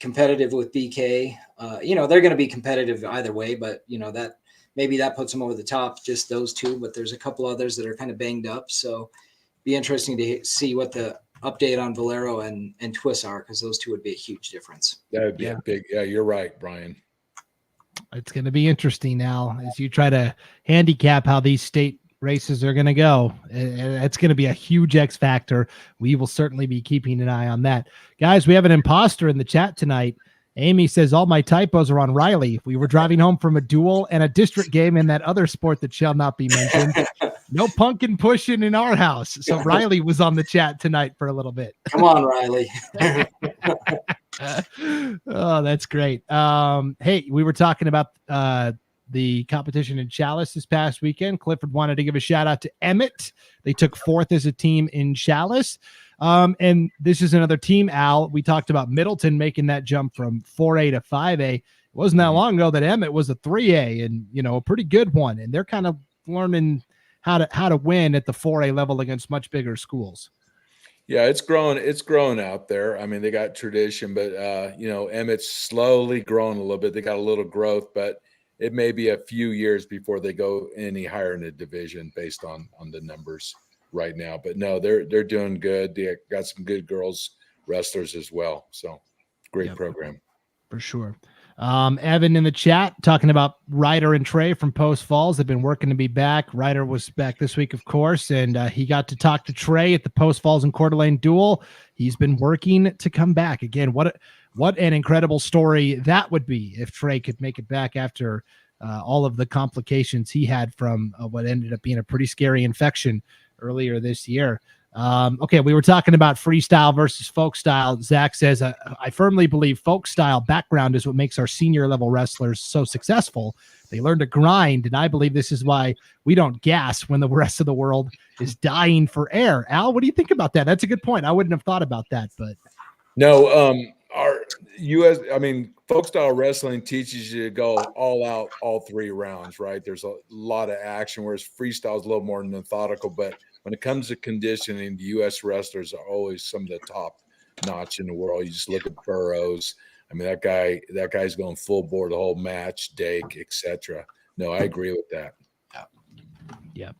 competitive with BK. They're going to be competitive either way, but maybe that puts them over the top, just those two, but there's a couple others that are kind of banged up. So be interesting to see what the update on Valero and Twiss are, because those two would be a huge difference. That would be a big, you're right, Brian. It's going to be interesting now as you try to handicap how these state races are going to go. It's going to be a huge X factor. We will certainly be keeping an eye on that. Guys, we have an imposter in the chat tonight. Amy says, all my typos are on Riley. We were driving home from a duel and a district game in that other sport that shall not be mentioned. No pumpkin pushing in our house. So Riley was on the chat tonight for a little bit. Come on, Riley. Oh, that's great. Hey, we were talking about the competition in Chalice this past weekend. Clifford wanted to give a shout out to Emmett. They took 4th as a team in Chalice. And this is another team, Al. We talked about Middleton making that jump from 4A to 5A. It wasn't that long ago that Emmett was a 3A and, a pretty good one. And they're kind of learning how to win at the 4A level against much bigger schools. Yeah, it's growing out there. I mean, they got tradition, but Emmett's slowly growing a little bit. They got a little growth, but it may be a few years before they go any higher in the division based on the numbers right now. But no, they're doing good. They got some good girls wrestlers as well. So great program. For sure. Evan in the chat talking about Ryder and Trey from Post Falls. They've been working to be back. Ryder was back this week, of course, and he got to talk to Trey at the Post Falls and Coeur d'Alene duel. He's been working to come back again. What an incredible story that would be if Trey could make it back after all of the complications he had from what ended up being a pretty scary infection earlier this year. Okay, we were talking about freestyle versus folk style. Zach says, I firmly believe folk style background is what makes our senior level wrestlers so successful. They learn to grind, and I believe this is why we don't gas when the rest of the world is dying for air. Al, what do you think about that? That's a good point. I wouldn't have thought about that, but no, folk style wrestling teaches you to go all out all 3 rounds, right? There's a lot of action, whereas freestyle is a little more methodical, but when it comes to conditioning, the U.S. wrestlers are always some of the top notch in the world. You just look at Burroughs. I mean, that guy's going full bore the whole match, Dake, etc. No, I agree with that. Yeah.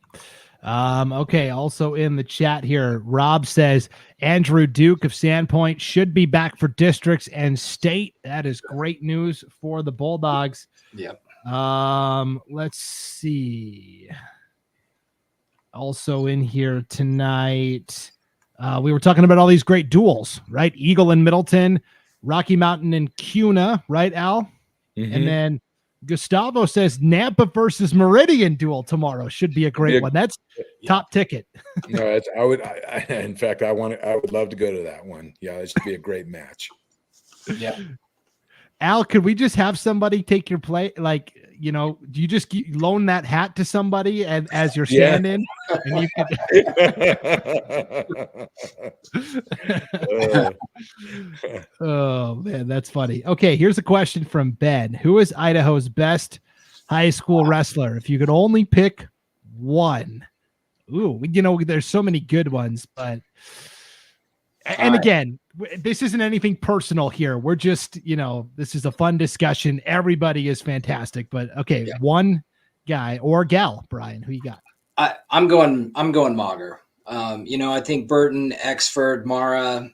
Okay. Also in the chat here, Rob says Andrew Duke of Sandpoint should be back for districts and state. That is great news for the Bulldogs. Yep. Let's see. Also in here tonight, we were talking about all these great duels, right? Eagle and Middleton, Rocky Mountain and Cuna, right, Al? Mm-hmm. And then Gustavo says Nampa versus Meridian duel tomorrow should be a great one. That's top ticket. No, in fact, I would love to go to that one. Yeah, it should be a great match. Yeah. Al, could we just have somebody take your play? Like, do you just loan that hat to somebody and as your stand-in? And you could... Oh, man, that's funny. Okay, here's a question from Ben. Who is Idaho's best high school wrestler? If you could only pick one. Ooh, there's so many good ones, but... And again, this isn't anything personal here. We're just, this is a fun discussion. Everybody is fantastic, but okay, one guy or gal, Brian, who you got? I'm going Mauger. I think Burton, Exford, Mara,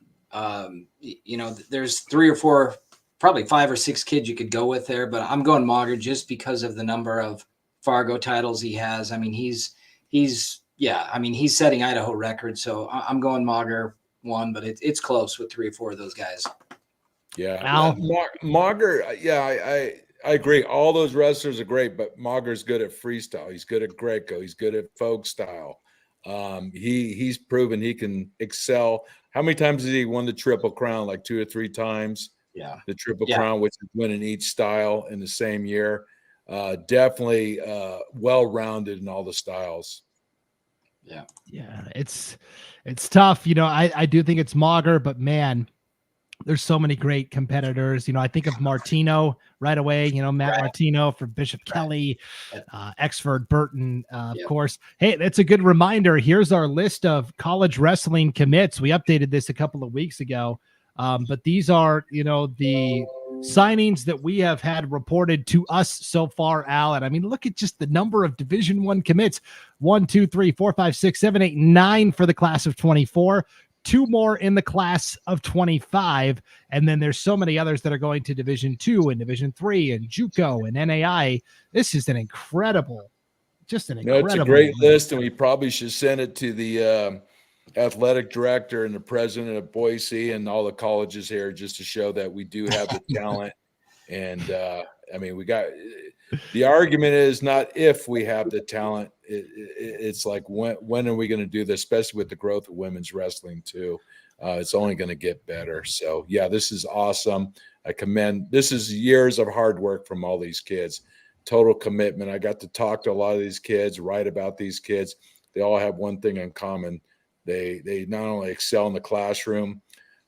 there's 3 or 4, probably 5 or 6 kids you could go with there, but I'm going Mauger just because of the number of Fargo titles he has. I mean, he's setting Idaho records. So I'm going Mauger 1, but it's close with 3 or 4 of those guys. Yeah. Mauger. Yeah. I agree. All those wrestlers are great, but Mauger's good at freestyle. He's good at Greco. He's good at folk style. He's proven he can excel. How many times has he won the Triple Crown? Like 2 or 3 times. Yeah. The Triple Crown, which is winning each style in the same year. Definitely well-rounded in all the styles. Yeah. Yeah. It's tough. I do think it's Mauger, but man, there's so many great competitors. I think of Martino right away, Matt Martino for Bishop Kelly, Exford, Burton, of course. Hey, that's a good reminder. Here's our list of college wrestling commits. We updated this a couple of weeks ago. But these are, the signings that we have had reported to us so far, Al. And I mean, look at just the number of Division I commits: 1, 2, 3, 4, 5, 6, 7, 8, 9 for the class of 24. 2 more in the class of 25. And then there's so many others that are going to Division II and Division III and JUCO and NAI. This is an incredible, just an incredible. It's a great list, and we probably should send it to the athletic director and the president of Boise and all the colleges here, just to show that we do have the talent. And I mean, we got the argument is not if we have the talent. It's like when are we going to do this, especially with the growth of women's wrestling too. It's only going to get better. So yeah, this is awesome. I commend. This is years of hard work from all these kids. Total commitment. I got to talk to a lot of these kids, write about these kids. They all have one thing in common. They not only excel in the classroom,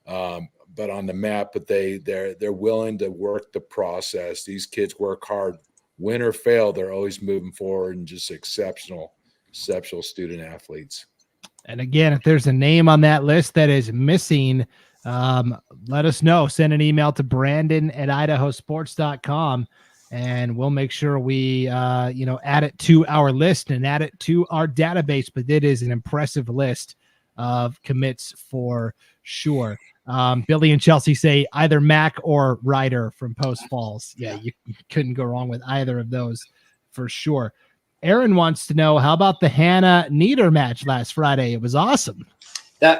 but on the mat, but they're willing to work the process. These kids work hard, win or fail. They're always moving forward and just exceptional student athletes. And again, if there's a name on that list that is missing, let us know. Send an email to Brandon@IdahoSports.com. And we'll make sure we, add it to our list and add it to our database. But it is an impressive list of commits for sure. Billy and Chelsea say either Mac or Ryder from Post Falls. Yeah, you couldn't go wrong with either of those for sure. Aaron wants to know, how about the Hannah Nieder match last Friday? It was awesome.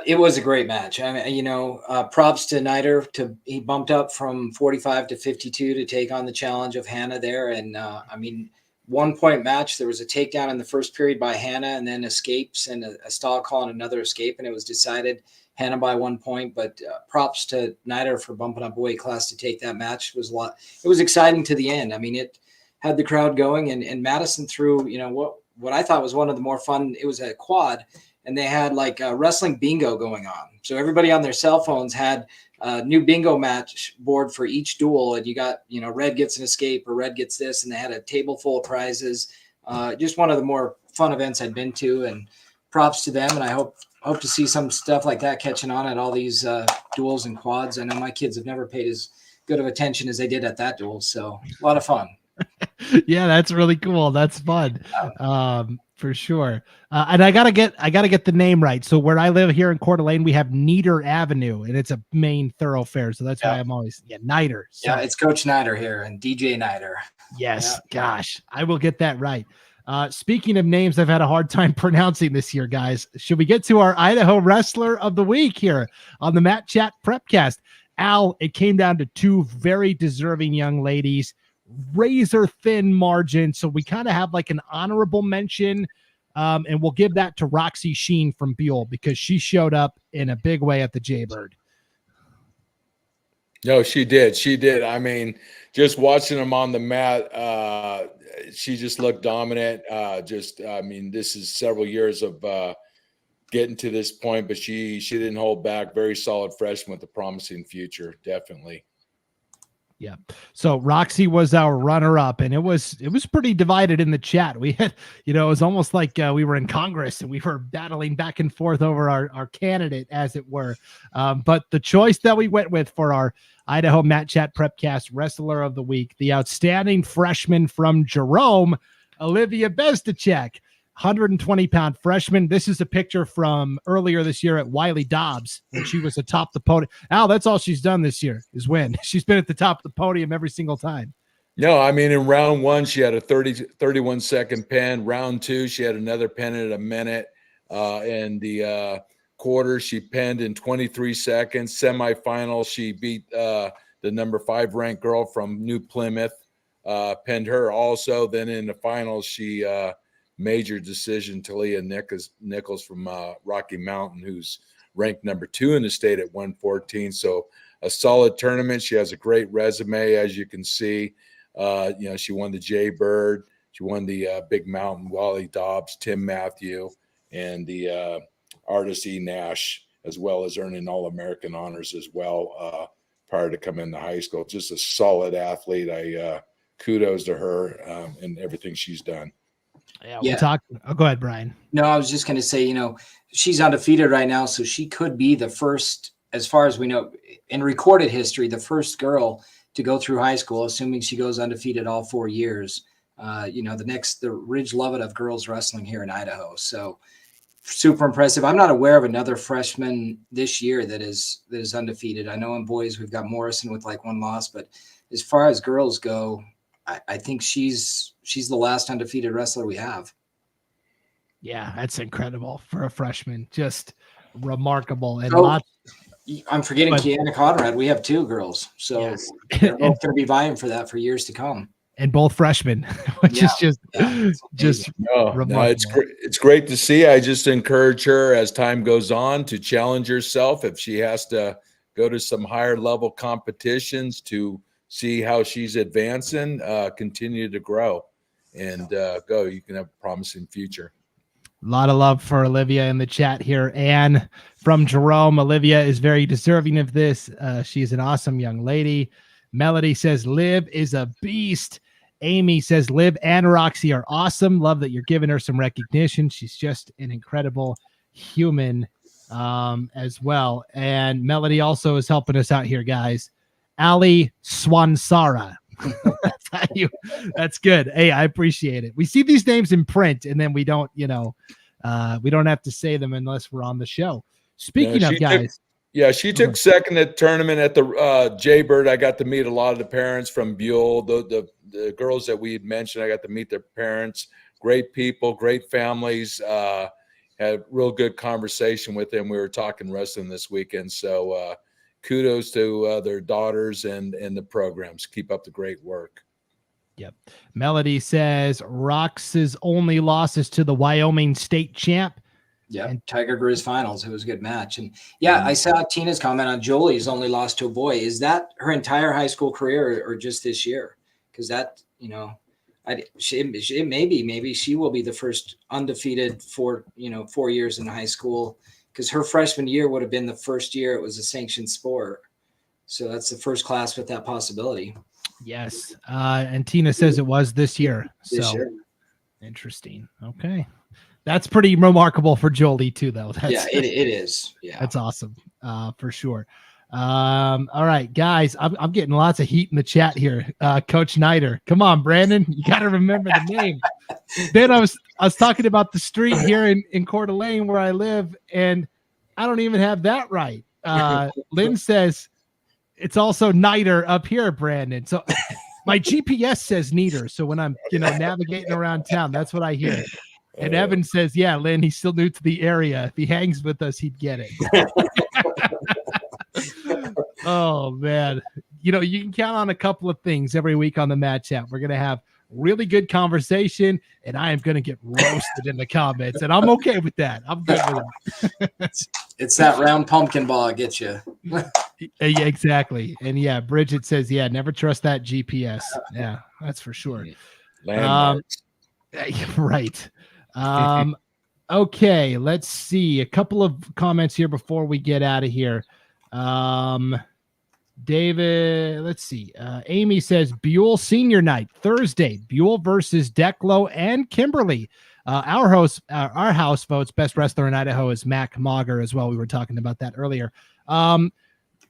It was a great match. I mean, props to Nieder. He bumped up from 45 to 52 to take on the challenge of Hannah there. And 1-point match. There was a takedown in the first period by Hannah, and then escapes and a stall call and another escape, and it was decided Hannah by 1 point. But props to Nieder for bumping up a weight class to take that match. It was exciting to the end. I mean, it had the crowd going, and Madison threw, what I thought was one of the more fun. It was a quad. And they had like a wrestling bingo going on. So everybody on their cell phones had a new bingo match board for each duel. And you got, red gets an escape or red gets this. And they had a table full of prizes. Just one of the more fun events I'd been to. And props to them. And I hope to see some stuff like that catching on at all these duels and quads. I know my kids have never paid as good of attention as they did at that duel. So a lot of fun. Yeah, that's really cool. That's fun. For sure. And I gotta get the name right. So where I live here in Coeur d'Alene, we have Nieder Avenue, and it's a main thoroughfare. So that's why I'm always Nieder. So. Yeah, it's Coach Nieder here and DJ Nieder. Yes, gosh, I will get that right. Speaking of names I've had a hard time pronouncing this year, guys, should we get to our Idaho Wrestler of the Week here on the Matt Chat Prepcast? Al, it came down to 2 very deserving young ladies. Razor thin margin, so we kind of have like an honorable mention, and we'll give that to Roxy Sheen from Buell because she showed up in a big way at the Jaybird. No, she did. I mean, just watching them on the mat, she just looked dominant. This is several years of getting to this point, but she didn't hold back. Very solid freshman with a promising future, definitely. Yeah. So Roxy was our runner-up, and it was pretty divided in the chat. We had, it was almost like we were in Congress and we were battling back and forth over our candidate, as it were. But the choice that we went with for our Idaho Matt Chat Prepcast Wrestler of the Week, the outstanding freshman from Jerome, Olivia Bestacek. 120-pound freshman. This is a picture from earlier this year at Wiley Dobbs when she was atop the podium. Al, that's all she's done this year is win. She's been at the top of the podium every single time. No, I mean, in round 1, she had a 31-second pin. Round 2, she had another pin at a minute. In the quarter, she pinned in 23 seconds. Semifinal, she beat the number 5 ranked girl from New Plymouth, pinned her also. Then in the finals, she major decision, Talia Nichols from Rocky Mountain, who's ranked number 2 in the state at 114. So a solid tournament. She has a great resume, as you can see. She won the Jaybird. She won the Big Mountain, Wally Dobbs, Tim Matthew, and the Artist E. Nash, as well as earning All-American honors as well prior to coming to high school. Just a solid athlete. Kudos to her and everything she's done. Yeah, we'll talk. Oh, go ahead, Brian. No, I was just going to say, she's undefeated right now, so she could be the first, as far as we know, in recorded history, the first girl to go through high school, assuming she goes undefeated all 4 years. The Ridge Lovett of girls wrestling here in Idaho. So super impressive. I'm not aware of another freshman this year that is undefeated. I know in boys we've got Morrison with like 1 loss, but as far as girls go, I think she's the last undefeated wrestler we have. Yeah, that's incredible for a freshman. Just remarkable. And I'm forgetting Kiana Conrad. We have 2 girls, so yes. They're both going to be vying for that for years to come. And both freshmen, which is just remarkable. No, it's great to see. I just encourage her as time goes on to challenge herself. If she has to go to some higher level competitions to see how she's advancing, continue to grow and go. You can have a promising future. A lot of love for Olivia in the chat here. Anne from Jerome. Olivia is very deserving of this. She's an awesome young lady. Melody says Liv is a beast. Amy says Liv and Roxy are awesome. Love that you're giving her some recognition. She's just an incredible human as well. And Melody also is helping us out here, guys. Ali Swansara. That's good. Hey, I appreciate it. We see these names in print and then we don't have to say them unless we're on the show. Speaking of guys. She took second at tournament at the Jaybird. I got to meet a lot of the parents from Buell. The girls that we had mentioned, I got to meet their parents. Great people, great families. Had real good conversation with them. We were talking wrestling this weekend. So kudos to their daughters and the programs. Keep up the great work. Yep. Melody says Rox's only loss is to the Wyoming state champ. Yeah, and Tiger Grizz finals. It was a good match. And I saw Tina's comment on Jolie's only lost to a boy. Is that her entire high school career or just this year? Because that, maybe she will be the first undefeated 4 years in high school, because her freshman year would have been the first year it was a sanctioned sport. So that's the first class with that possibility. Yes. And Tina says it was this year. This year. Interesting. Okay. That's pretty remarkable for Jolie too, though. It is. Yeah, that's awesome, for sure. All right, guys, I'm getting lots of heat in the chat here. Coach Snyder, come on, Brandon, you got to remember the name. Then I was talking about the street here in Coeur d'Alene where I live, and I don't even have that right. Lynn says it's also Nider up here, Brandon. So my GPS says Nieder. So when I'm navigating around town, that's what I hear. And Evan says, yeah, Lynn, he's still new to the area. If he hangs with us, he'd get it. Oh, man. You can count on a couple of things every week on the Match Chat. We're going to have really good conversation, and I am going to get roasted in the comments, and I'm okay with that. I'm good with that. It's that round pumpkin ball that gets you. Yeah, exactly. And, Bridget says, never trust that GPS. Yeah, that's for sure. Landmarks. Right. Okay, let's see a couple of comments here before we get out of here. David, let's see. Amy says Buell senior night Thursday, Buell versus Declo and Kimberly. Our house votes best wrestler in Idaho is Mac Mauger as well. We were talking about that earlier.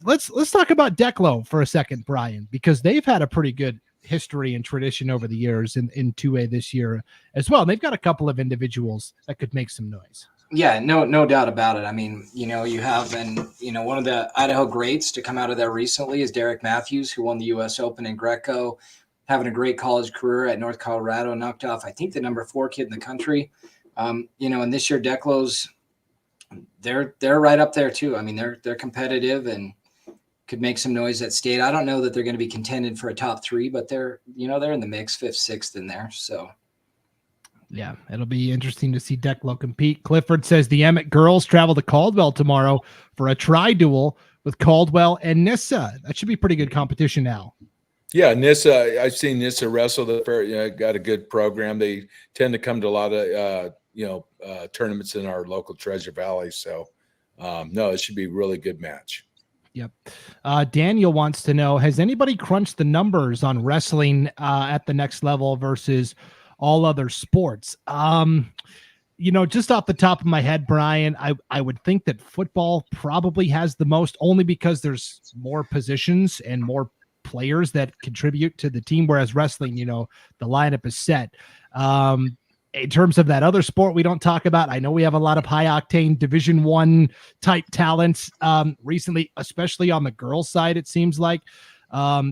Let's talk about Declo for a second, Brian, because they've had a pretty good history and tradition over the years in 2A this year as well. And they've got a couple of individuals that could make some noise. Yeah, no doubt about it. I mean, you have, one of the Idaho greats to come out of there recently is Derek Matthews, who won the U.S. Open in Greco, having a great college career at North Colorado, knocked off, I think, the number 4 kid in the country. And this year Declo's, they're right up there too. I mean, they're competitive and could make some noise at state. I don't know that they're going to be contended for a top 3, but they're in the mix, 5th, 6th in there. So yeah, it'll be interesting to see Declo compete. Clifford says the Emmett girls travel to Caldwell tomorrow for a tri-duel with Caldwell and Nissa. That should be pretty good competition now. Yeah, Nissa, I've seen Nissa wrestle. Got a good program. They tend to come to a lot of tournaments in our local Treasure Valley. So no, it should be a really good match. Yep. Daniel wants to know, has anybody crunched the numbers on wrestling at the next level versus all other sports? Just off the top of my head, Brian, I would think that football probably has the most, only because there's more positions and more players that contribute to the team, whereas wrestling, the lineup is set. In terms of that other sport we don't talk about, I know we have a lot of high octane Division I type talents recently, especially on the girls side, it seems like.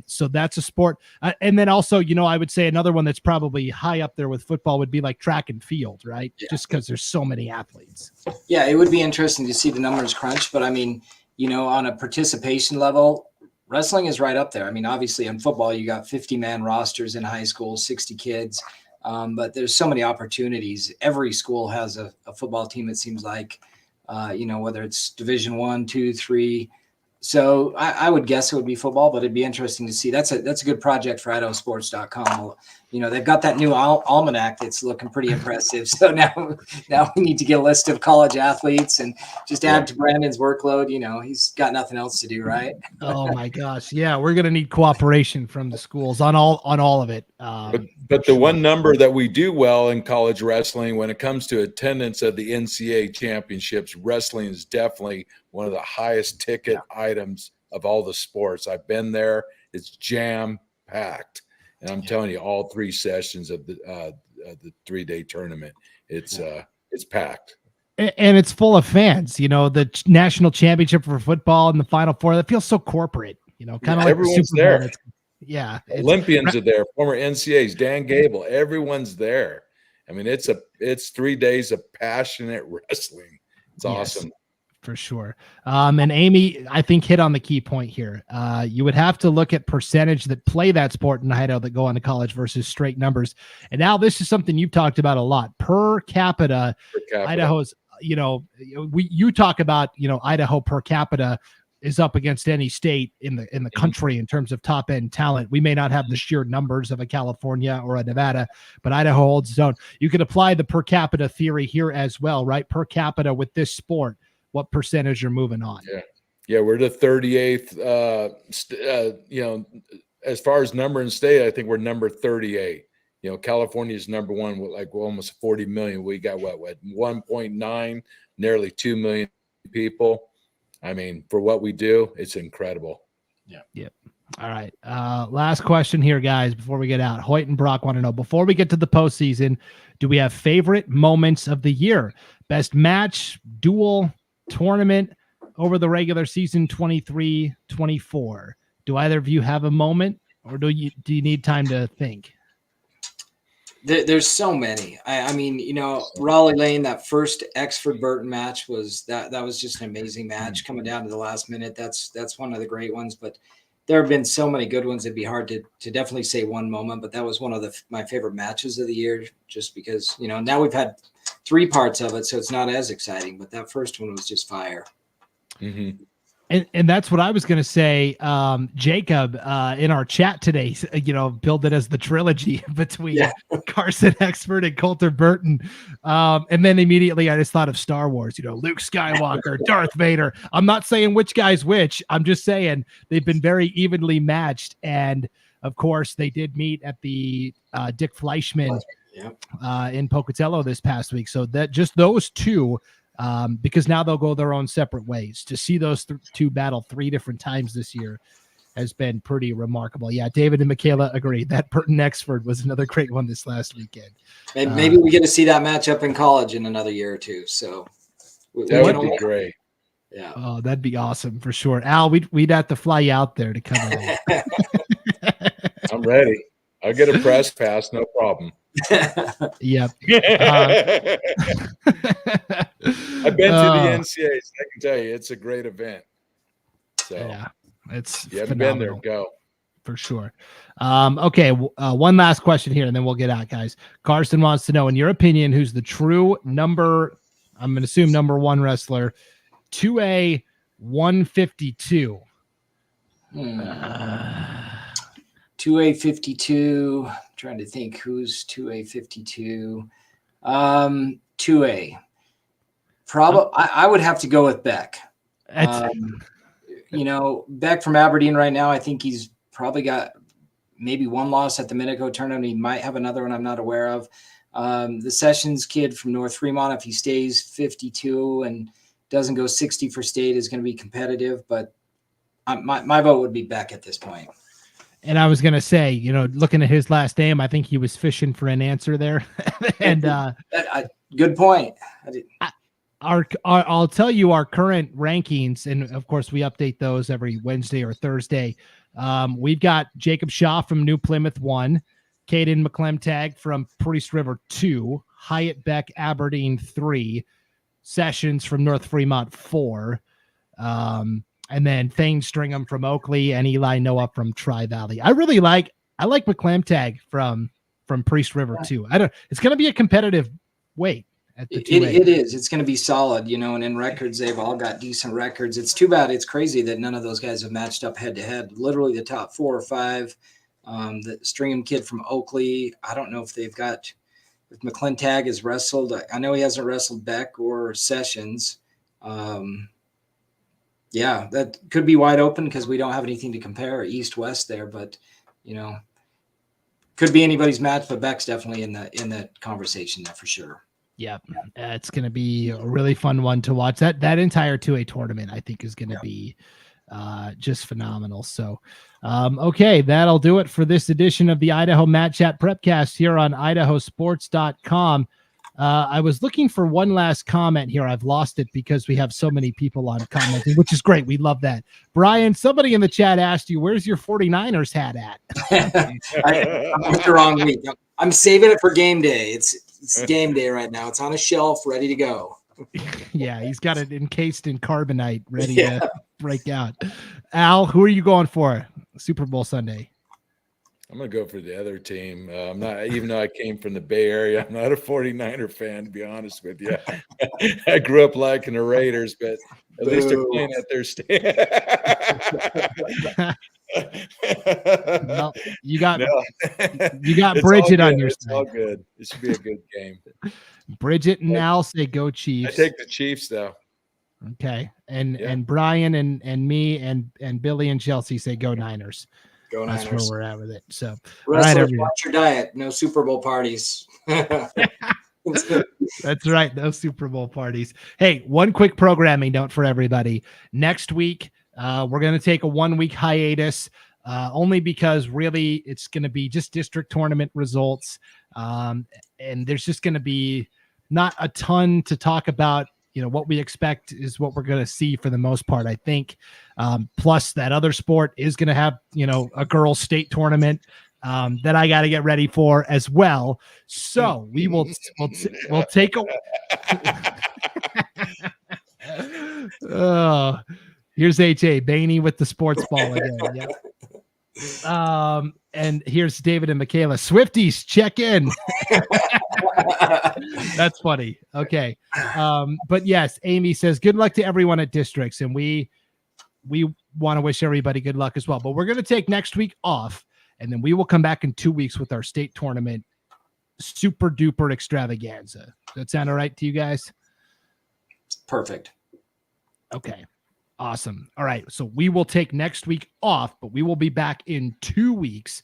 So that's a sport. And then also, I would say another one that's probably high up there with football would be like track and field, right? Yeah. Just because there's so many athletes. Yeah, it would be interesting to see the numbers crunch, but I mean, on a participation level, wrestling is right up there. I mean, obviously in football, you got 50-man rosters in high school, 60 kids. But there's so many opportunities. Every school has a football team, it seems like, whether it's Division I, II, III. So I would guess it would be football, but it'd be interesting to see. That's a good project for IdahoSports.com. They've got that new almanac that's looking pretty impressive. So now we need to get a list of college athletes and just add to Brandon's workload. He's got nothing else to do, right? Oh my gosh. Yeah. We're going to need cooperation from the schools on all of it. But the one number that we do well in college wrestling, when it comes to attendance at the NCAA championships, wrestling is definitely one of the highest ticket items of all the sports. I've been there. It's jam packed. And I'm telling you, all 3 sessions of the 3-day tournament, it's packed. And it's full of fans. The national championship for football and the Final Four, that feels so corporate, kind of like everyone's the there. Yeah. Olympians are there, former NCAAs, Dan Gable, everyone's there. I mean, it's 3 days of passionate wrestling. It's awesome. For sure. And Amy, I think hit on the key point here. You would have to look at percentage that play that sport in Idaho that go on to college versus straight numbers. And now this is something you've talked about a lot. Per capita. Idaho's, you talk about, Idaho per capita is up against any state in the country in terms of top end talent. We may not have the sheer numbers of a California or a Nevada, but Idaho holds its own. You could apply the per capita theory here as well, right? Per capita with this sport, what percentage are moving on? Yeah, we're the 38th. As far as number in state, I think we're number 38. California is number 1 with like almost 40 million. We got what 1.9, nearly 2 million people. I mean, for what we do, it's incredible. Yeah. All right. Last question here, guys, before we get out. Hoyt and Brock want to know, before we get to the postseason, do we have favorite moments of the year? Best match, duel, tournament over the regular season 23-24. Do either of you have a moment, or do you need time to think? There's so many. I mean, Raleigh Lane, that first Exford Burton match was just an amazing match coming down to the last minute. That's one of the great ones, but there have been so many good ones. It'd be hard to definitely say one moment, but that was one of my favorite matches of the year, just because, now we've had 3 parts of it, so it's not as exciting, but that first one was just fire. Mm-hmm. And that's what I was going to say. Jacob, in our chat today, billed it as the trilogy between Carson Exford and Coulter Burton. And then immediately I just thought of Star Wars, Luke Skywalker, Darth Vader. I'm not saying which guy's which. I'm just saying they've been very evenly matched. And of course they did meet at the Dick Fleishmann in Pocatello this past week. So that just those two, because now they'll go their own separate ways. To see those 2 battle 3 different times this year has been pretty remarkable. Yeah, David and Michaela agree. That Burton Exford was another great one this last weekend. Maybe we get to see that matchup in college in another year or 2. So that would be great. Yeah. Oh, that'd be awesome for sure. Al, we'd have to fly you out there to cover that. I'm ready. I'll get a press pass, no problem. Yep. I've been to the NCAAs. I can tell you, it's a great event. So yeah, it's you haven't been there, go for sure. Okay, one last question here, and then we'll get out, guys. Carson wants to know, in your opinion, who's the true number 1 wrestler, 2A 152. 2A52. Trying to think who's 2A52. 2A. Probably I would have to go with Beck. Beck from Aberdeen right now, I think he's probably got maybe 1 loss at the Minico tournament. He might have another one I'm not aware of. The Sessions kid from North Fremont, if he stays 52 and doesn't go 60 for state, is going to be competitive, but my vote would be Beck at this point. And I was going to say, looking at his last name, I think he was fishing for an answer there. And good point. I'll tell you our current rankings. And of course we update those every Wednesday or Thursday. We've got Jacob Shaw from New Plymouth 1, Caden McClemtag from Priest River 2, Hyatt Beck Aberdeen 3, Sessions from North Fremont 4, and then Thane Stringham from Oakley and Eli Noah from Tri-Valley. I like McClemtag from Priest River too. It's going to be a competitive weight. It is. It's going to be solid, and in records, they've all got decent records. It's too bad. It's crazy that none of those guys have matched up head to head. Literally the top 4 or 5, the Stringham kid from Oakley. I don't know if McClemtag has wrestled. I know he hasn't wrestled Beck or Sessions. Yeah, that could be wide open because we don't have anything to compare east-west there, but could be anybody's match, but Beck's definitely in that conversation there for sure. Yeah, it's going to be a really fun one to watch. That entire 2A tournament, I think, is going to be just phenomenal. So, okay, that'll do it for this edition of the Idaho Mat Chat Prepcast here on IdahoSports.com. I was looking for one last comment here. I've lost it because we have so many people on commenting, which is great. We love that. Brian, somebody in the chat asked you, where's your 49ers hat at? I'm with the wrong week. I'm saving it for game day. It's game day right now. It's on a shelf, ready to go. Yeah, he's got it encased in carbonite, ready to break out. Al, who are you going for Super Bowl Sunday? I'm going to go for the other team. I'm not, even though I came from the Bay Area, I'm not a 49er fan, to be honest with you. I grew up liking the Raiders, but at least they're playing at their Well, you got Bridget on your side. It's all good. It should be a good game. Bridget and Al say go Chiefs. I take the Chiefs though. Okay. And Brian and me and Billy and Chelsea say go Niners. Go Niners. That's where we're at with it. So wrestlers, watch your diet. No Super Bowl parties. That's right. No Super Bowl parties. Hey, one quick programming note for everybody. Next week, we're going to take a 1-week hiatus, only because really it's going to be just district tournament results. And there's just going to be not a ton to talk about. What we expect is what we're going to see for the most part, I think. Plus that other sport is going to have, a girls' state tournament that I got to get ready for as well. So we'll take a. Oh, here's H.A. Bainey with the sports ball again. Yep. And here's David and Michaela. Swifties, check in. That's funny. Okay. But yes, Amy says good luck to everyone at districts, and we want to wish everybody good luck as well. But we're going to take next week off, and then we will come back in 2 weeks with our state tournament super duper extravaganza. Does that sound all right to you guys? Perfect. Okay. Awesome. All right. So we will take next week off, but we will be back in 2 weeks,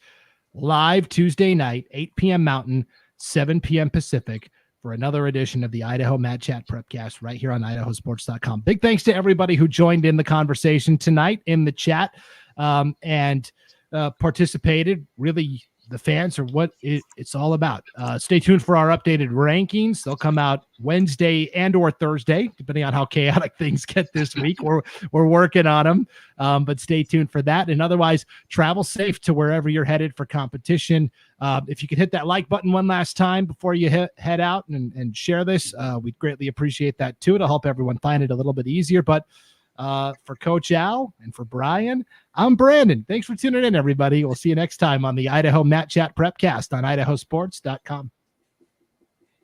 live Tuesday night, 8 p.m. Mountain, 7 p.m. Pacific, for another edition of the Idaho Mat Chat Prepcast right here on IdahoSports.com. Big thanks to everybody who joined in the conversation tonight in the chat and participated. Really, the fans are what it's all about. Stay tuned for our updated rankings. They'll come out Wednesday and or Thursday, depending on how chaotic things get this week. We're working on them, but stay tuned for that. And otherwise, travel safe to wherever you're headed for competition. If you could hit that like button one last time before you head out and share this, we'd greatly appreciate that too. It'll help everyone find it a little bit easier. But for Coach Al and for Brian, I'm Brandon. Thanks for tuning in, everybody. We'll see you next time on the Idaho Mat Chat Prepcast on IdahoSports.com.